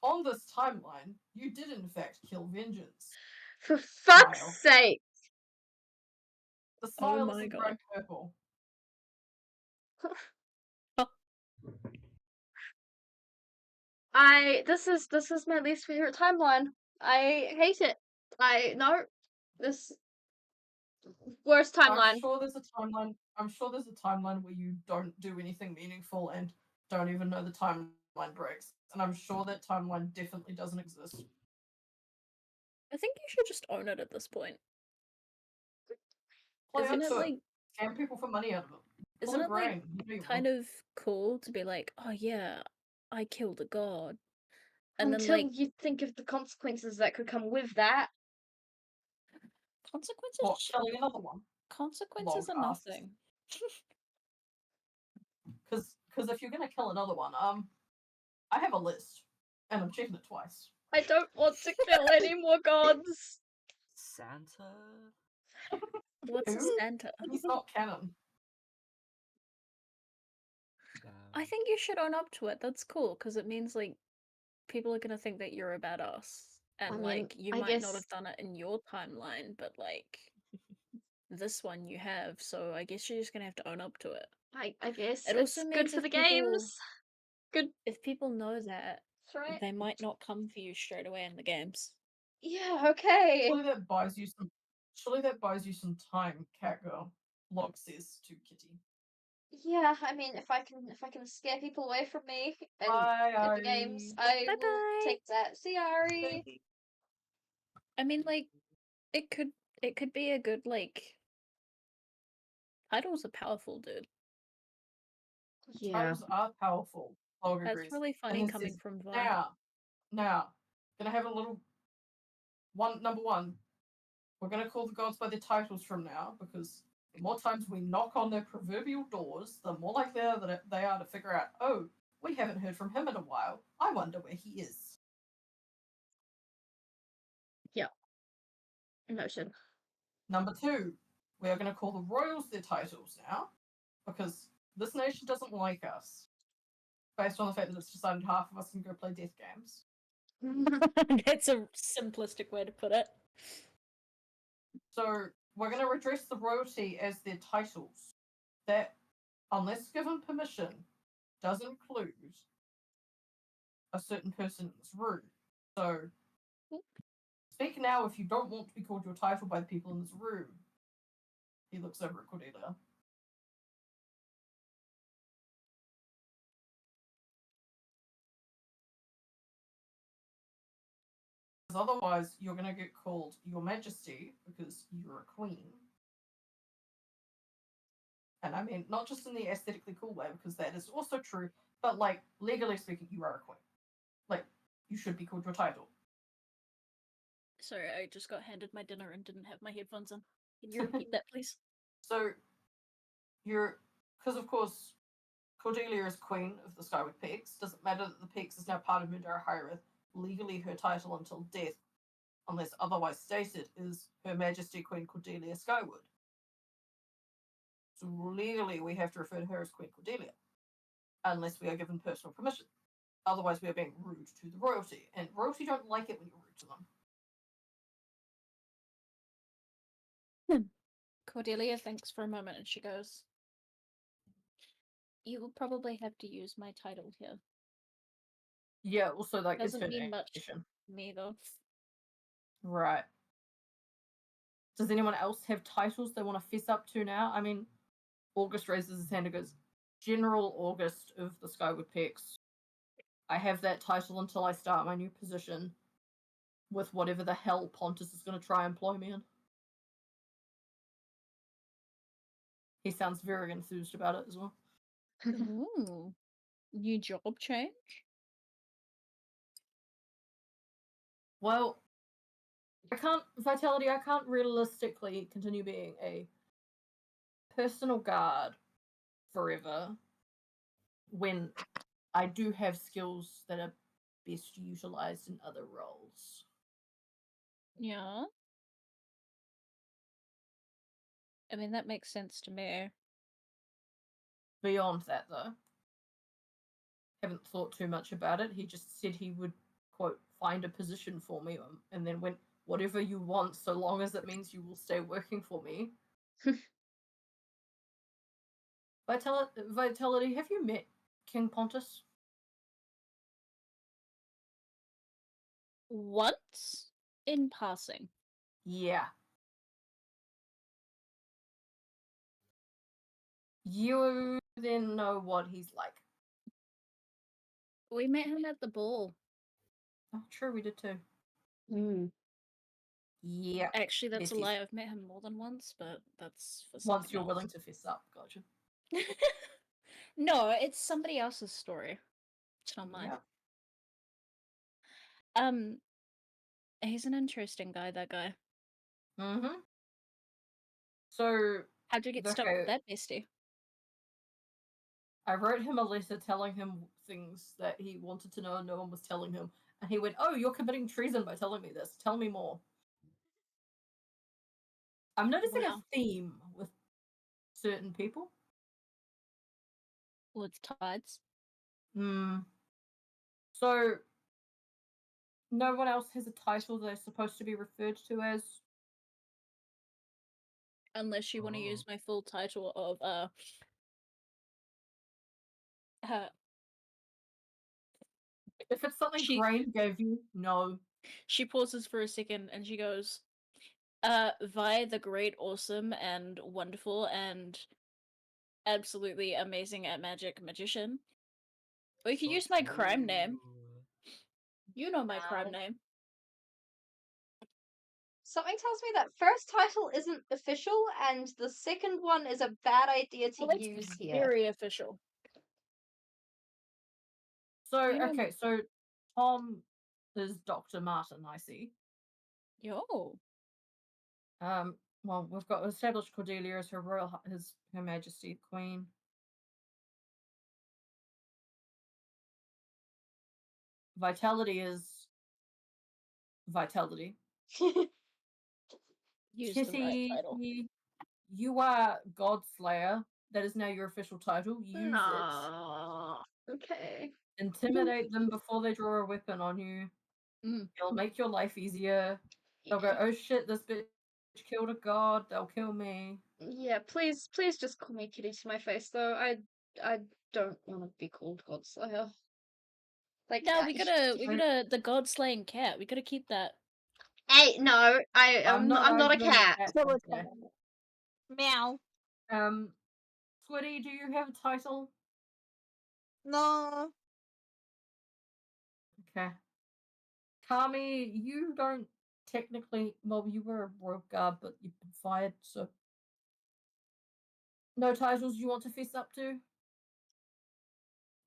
on this timeline, you did in fact kill Vengeance. for fuck's Smile. sake! The Oh smile my isn't god. bright purple. This is my least favorite timeline. I hate it. This worst timeline. I'm sure there's a timeline where you don't do anything meaningful and don't even know the timeline breaks. And I'm sure that timeline definitely doesn't exist. I think you should just own it at this point. Play Isn't up it to like it. Scam people for money out of it. Pull isn't a it like grain. You know you kind will. of cool to be like, oh yeah, I killed a god. And then Until like you think of the consequences that could come with that. consequences What, killing another one? consequences are Log asks. nothing. Because if you're gonna kill another one, I have a list, and I'm checking it twice. I don't want to kill any more gods. Santa? What's a Who? Santa? He's not canon. I think you should own up to it. That's cool because it means like people are gonna think that you're a badass, and mean, like you I might not guess- have done it in your timeline, but like this one you have. So I guess you're just gonna have to own up to it. I guess It it's also good means for if the people- games. Good. If people know that, That's right. they might not come for you straight away in the games. Yeah. Okay. Surely that buys you some. Surely that buys you some time, Catgirl. Locke says to Kitty. Yeah. I mean, if I can scare people away from me in Bye, the games, Ari. I will Bye-bye. take that. See, Ari. I mean, like, it could be a good like. Titles are powerful, dude. Yeah. Titles are powerful. Log That's agrees. really funny then coming says, from Vi. Now, gonna have a little number one. We're gonna call the gods by their titles from now because the more times we knock on their proverbial doors, the more likely they are to figure out, oh, we haven't heard from him in a while. I wonder where he is. Notion. Number two, we are going to call the royals their titles now because this nation doesn't like us based on the fact that it's decided half of us can go play death games. That's a simplistic way to put it. So we're going to redress the royalty as their titles that, unless given permission, does include a certain person in this room. So speak now if you don't want to be called your title by the people in this room. He looks over at Cordelia. Because otherwise, you're going to get called Your Majesty because you're a queen. And I mean, not just in the aesthetically cool way, because that is also true, but like, legally speaking, you are a queen. Like, you should be called your title. Sorry, I just got handed my dinner and didn't have my headphones on. Can you repeat that, please? So, because of course, Cordelia is queen of the Skyward Peaks. Doesn't matter that the Peaks is now part of Mundara Hyrith. Legally, her title until death, unless otherwise stated, is Her Majesty Queen Cordelia Skyward. So legally, we have to refer to her as Queen Cordelia, unless we are given personal permission. Otherwise, we are being rude to the royalty, and royalty don't like it when you're rude to them. Cordelia thinks for a moment and she goes, "You will probably have to use my title here." Yeah, also like it's Doesn't her mean much nation. to me though. Right. Does anyone else have titles they want to fess up to now? I mean, August raises his hand and goes, General August of the Skyward Peaks. I have that title until I start my new position with whatever the hell Pontus is going to try and employ me in. He sounds very enthused about it as well. Ooh. New job change? Well, I can't realistically continue being a personal guard forever when I do have skills that are best utilized in other roles. Yeah. I mean, that makes sense to me. Beyond that, though, haven't thought too much about it. He just said he would, quote, find a position for me, and then went, whatever you want, so long as it means you will stay working for me. Vitality, have you met King Pontus? Once in passing. Yeah. You then know what he's like. We met him at the ball. Oh, true, we did too. Mm. Yeah. Actually, that's a Besties. lie. I've met him more than once, but that's for Once something you're else. willing to fess up, gotcha. No, it's somebody else's story. It's not mine. Yeah. He's an interesting guy, that guy. Mm-hmm. So, How'd you get stuck with that bestie? I wrote him a letter telling him things that he wanted to know and no one was telling him. And he went, "Oh, you're committing treason by telling me this. Tell me more." I'm noticing Wow. a theme with certain people. Well, it's tides. So, no one else has a title they're supposed to be referred to as? Unless you want to use my full title of If it's something She- Grain gave you, no. She pauses for a second and she goes, Vi the great, awesome, and wonderful, and absolutely amazing at magic magician. Or you can use my crime name. You know my crime Wow. name. Something tells me that first title isn't official, and the second one is a bad idea to Well, it's use here. very official. So, You know- okay, so Tom is Dr. Martin, I see. Yo. Well, we've got established Cordelia as Her Majesty the Queen. Vitality is Vitality. Use the right title. Kitty, you are Godslayer. That is now your official title. Use it. Okay. Intimidate them before they draw a weapon on you. Mm. It'll make your life easier. They'll go, "Oh shit, this bitch killed a god. They'll kill me." Yeah, please just call me Kitty to my face, though. I don't want to be called Godslayer. Like, No, we gotta the god slaying cat. We gotta keep that. Hey, no, I'm not a arguing with cat. that, So it's okay. Meow. Squiddy, do you have a title? No. Okay. Kami, you don't technically. Well, you were a royal guard, but you've been fired, so. No titles you want to fess up to?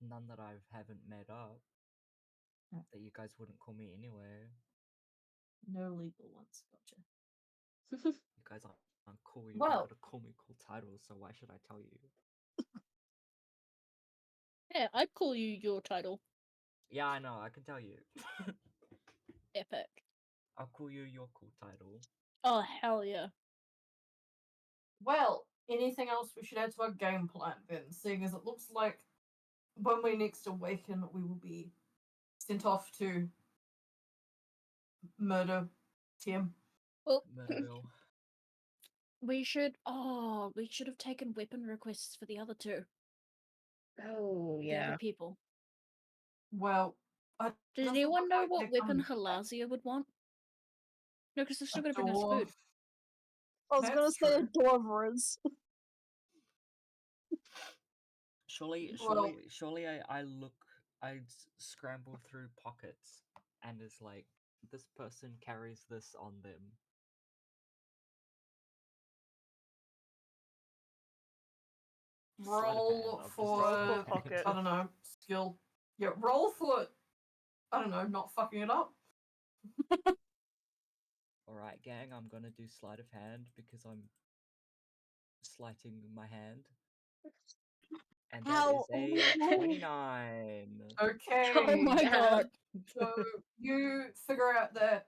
None that I haven't made up. Oh. That you guys wouldn't call me anyway. No legal ones, gotcha. You guys aren't cool. You're Well- able to call me cool titles, so why should I tell you? Yeah, I'd call you your title. Yeah, I know. I can tell you. Epic. I'll call you your cool title. Oh hell yeah. Well, anything else we should add to our game plan then, seeing as it looks like when we next awaken, we will be sent off to murder Tim. Well, Murderville. we should have taken weapon requests for the other two. Oh, The yeah. other people. Well, Does doesn't anyone look know like what they're weapon coming back. Halazia would want? No, because they're still A gonna bring us dwarf. food. I was gonna That's say a true. dwarver's. Surely I scramble through pockets and is like, this person carries this on them. Sleight of hand, Roll I'll just for, Roll for hand. pocket. I don't know, skill. Yeah, roll for, I don't know, not fucking it up. Alright, gang, I'm gonna do sleight of hand because I'm slighting my hand. And that How- is a 29. Okay. Oh my god. So you figure out that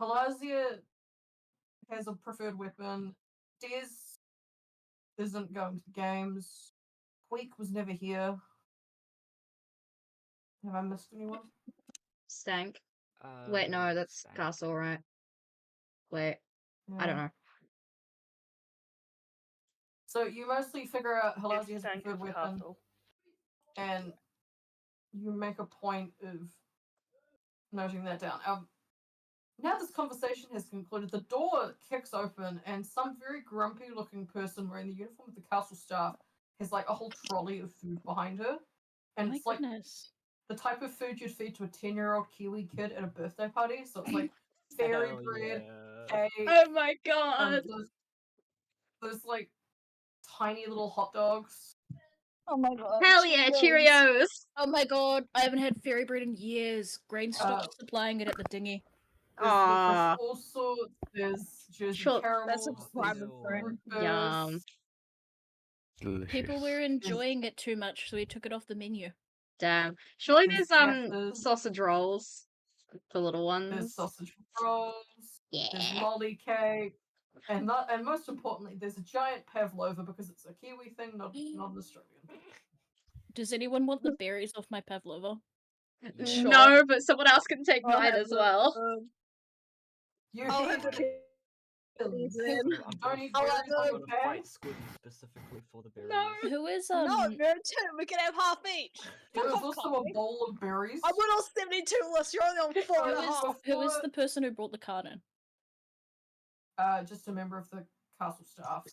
Halazia has a preferred weapon. Des isn't going to games. Queek was never here. Have I missed anyone? Stank. Wait, no, that's Stank. Castle, right? Wait, I don't Yeah. know. So you mostly figure out Yes, Halazia has a Stank preferred is weapon, Castle. and you make a point of noting that down. Now this conversation has concluded, the door kicks open, and some very grumpy-looking person wearing the uniform of the castle staff has like a whole trolley of food behind her, Oh and my it's like goodness. the type of food you'd feed to a 10-year-old Kiwi kid at a birthday party. So it's like fairy Hell bread, yeah. cake, Oh my god! those like tiny little hot dogs. Oh my god. Hell yeah, Cheerios! Oh my god, I haven't had fairy bread in years. Grain stopped supplying it at the dinghy. There's Aww. all sorts. There's Jersey Sure, caramels. that's a there's private Ew. friend. fruit Yum. bursts. People were Delicious. enjoying it too much, so we took it off the menu. Damn. Surely There's there's gaffers. sausage rolls for little There's ones. sausage rolls. There's Yeah. lolly cake. And most importantly, there's a giant pavlova because it's a Kiwi thing, not an Australian. Does anyone want the berries off my pavlova? Sure. No, but someone else can take I'll mine have as well. You I'll eat have the kittens. berries You then. I'm don't eat I'll berries have on the- your gonna fight pan? Squiddy specifically for the berries. No. Who is No, no, two. We can have half each. Fuck There's off, also Connie. a bowl of berries. I'm on all 72 lists. You're only on 4.5. Who is the person who brought the card in? Just a member of the castle staff.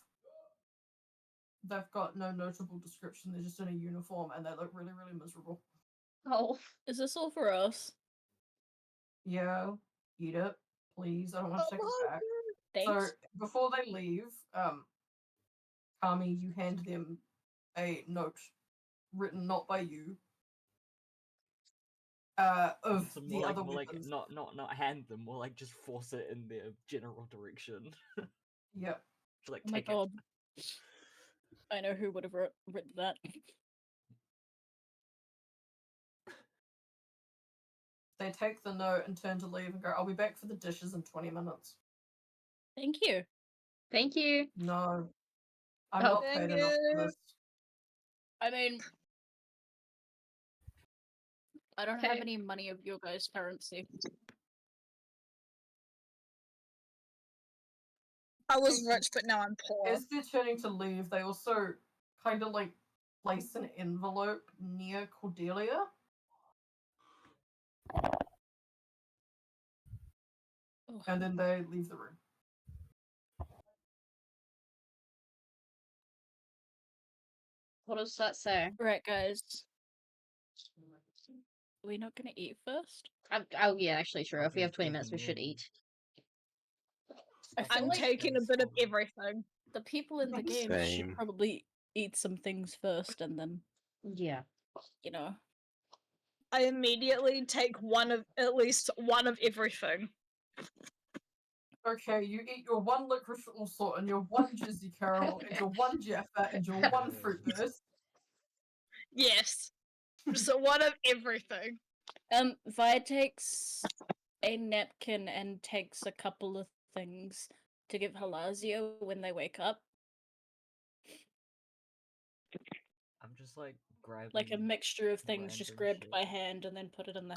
They've got no notable description. They're just in a uniform and they look really, really miserable. Oh. Is this all for us? Yeah, eat it, please. I don't want to take it back. Thanks. So before they leave, Kami, you hand them a note written not by you. Of So the more like, other more like weapons. not hand them, more like just force it in their general direction. Yep. Just like Oh my take god. I know who would have written that. They take the note and turn to leave and go, I'll be back for the dishes in 20 minutes. Thank you. Thank you. No. I'm Oh. not paid enough for this. I mean, I don't have Okay. any money of your guys' currency. I was rich, but now I'm poor. As they're turning to leave, they also kind of like place an envelope near Cordelia. Ugh. And then they leave the room. What does that say? Right, guys. Are we not gonna eat first? Oh yeah, actually true. I've If we have been 20 minutes, we thinking should of- eat. I feel I'm like taking a bit of everything. the people in the game should Same. probably eat some things first and then, Yeah. you know. I immediately take at least one of everything. Okay, you eat your one licorice also and your one Jizzy Caramel and your one Jaffa and your one fruit burst. Yes. Just one of everything. Vi takes a napkin and takes a couple of things to give Halazio when they wake up. I'm just like grabbing Like a mixture of things just random grabbed shit. by hand and then put it in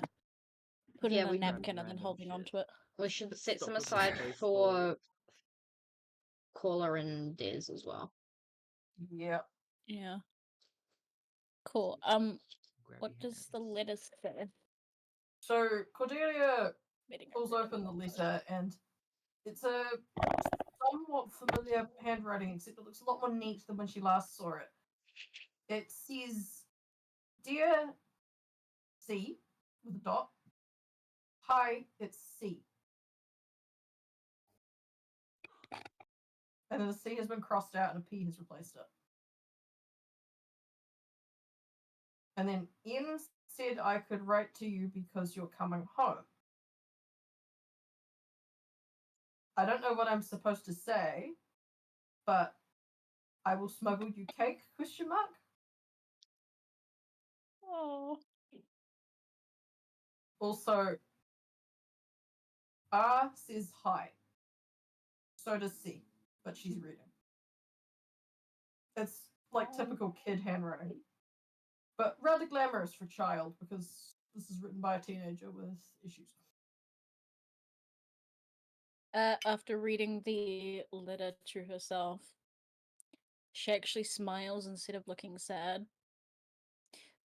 Yeah, in a we- napkin and then Random holding shit. onto it. We should set Stop some with the aside space for Caller and Des as well. Yep. Yeah. Cool. Grab What your does the hands. letter say? So Cordelia Waiting, I'm pulls reading. open the letter and it's a somewhat familiar handwriting, except it looks a lot more neat than when she last saw it. It says, Dear C, with a dot. Hi, it's C. And then the C has been crossed out and a P has replaced it. And then M said I could write to you because you're coming home. I don't know what I'm supposed to say, but I will smuggle you cake, ? Oh. Also, R says hi. So does C, but she's reading. It's like typical kid handwriting, but rather glamorous for a child because this is written by a teenager with issues. After reading the letter to herself, she actually smiles instead of looking sad.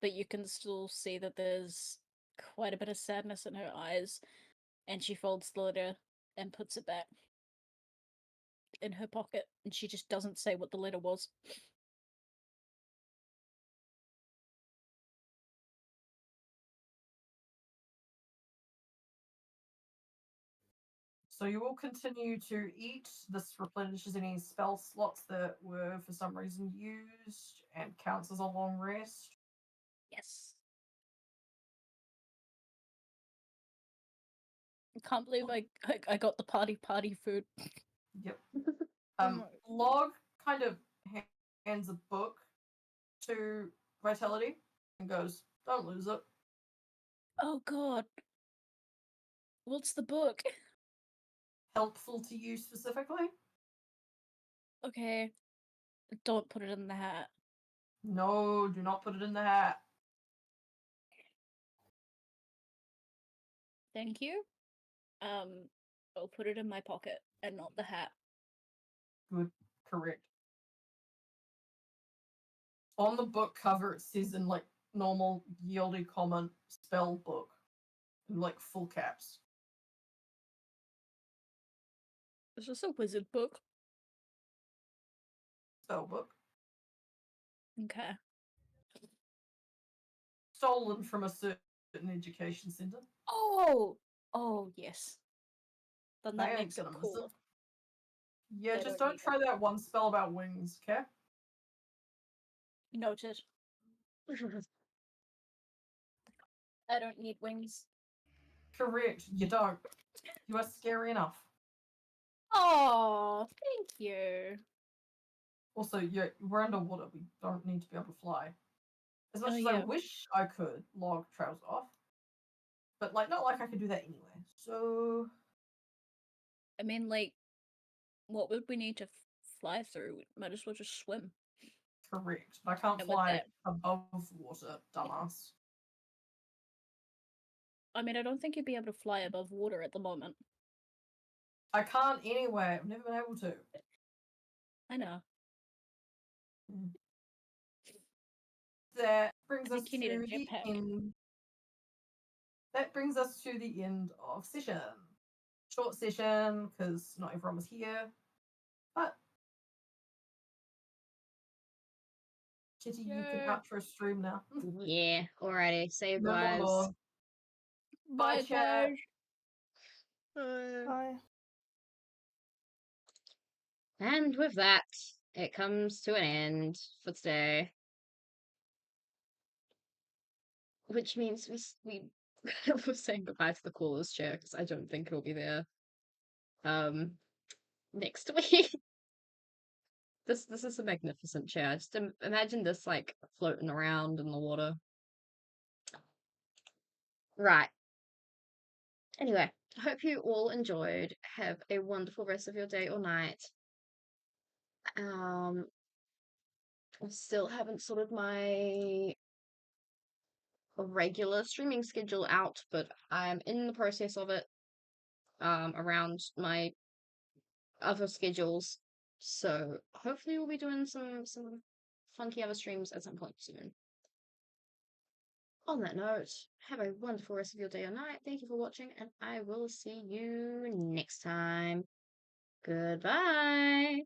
But you can still see that there's quite a bit of sadness in her eyes, and she folds the letter and puts it back in her pocket, and she just doesn't say what the letter was. So you will continue to eat. This replenishes any spell slots that were for some reason used and counts as a long rest. Yes. I can't believe I got the party food. Yep. Oh my- Log kind of hands a book to Vitality and goes, "Don't lose it." Oh god. What's the book? Helpful to you specifically? Okay. Don't put it in the hat. No, do not put it in the hat. Thank you. I'll put it in my pocket and not the hat. Good, correct. On the book cover, it says in like normal yieldy common spell book, in like full caps. Is this a wizard book? Spell book. Okay. Stolen from a certain education center. Oh! Oh, yes. Then They that ain't makes it gonna miss cool. it. Yeah, They just don't don't need try that one spell about wings, okay? Noted. I don't need wings. Correct, you don't. You are scary enough. Oh, thank you. Also, we're underwater. We don't need to be able to fly. As much Oh, as yeah. I wish I could log trails off, but like not like I could do that anyway. So I mean, like, what would we need to fly through? We might as well just swim. correct, but I can't And with fly that- above water, dumbass. I mean, I don't think you'd be able to fly above water at the moment. I can't anyway. I've never been able to. I know. That brings I us think you need a to the jetpack. end. That brings us to the end of session. Short session because not everyone was here, but Kitty, you can Yay. outro stream now. Yeah, alrighty. Say your No goodbyes. more. Bye, Bye, chat. guys. Bye. And with that, it comes to an end for today. Which means we're saying goodbye to the callers chair because I don't think it'll be there next week. This is a magnificent chair. Just imagine this like floating around in the water. Right. Anyway, I hope you all enjoyed. Have a wonderful rest of your day or night. I still haven't sorted my regular streaming schedule out, but I'm in the process of it around my other schedules. So hopefully we'll be doing some funky other streams at some point soon. On that note, have a wonderful rest of your day or night. Thank you for watching, and I will see you next time. Goodbye.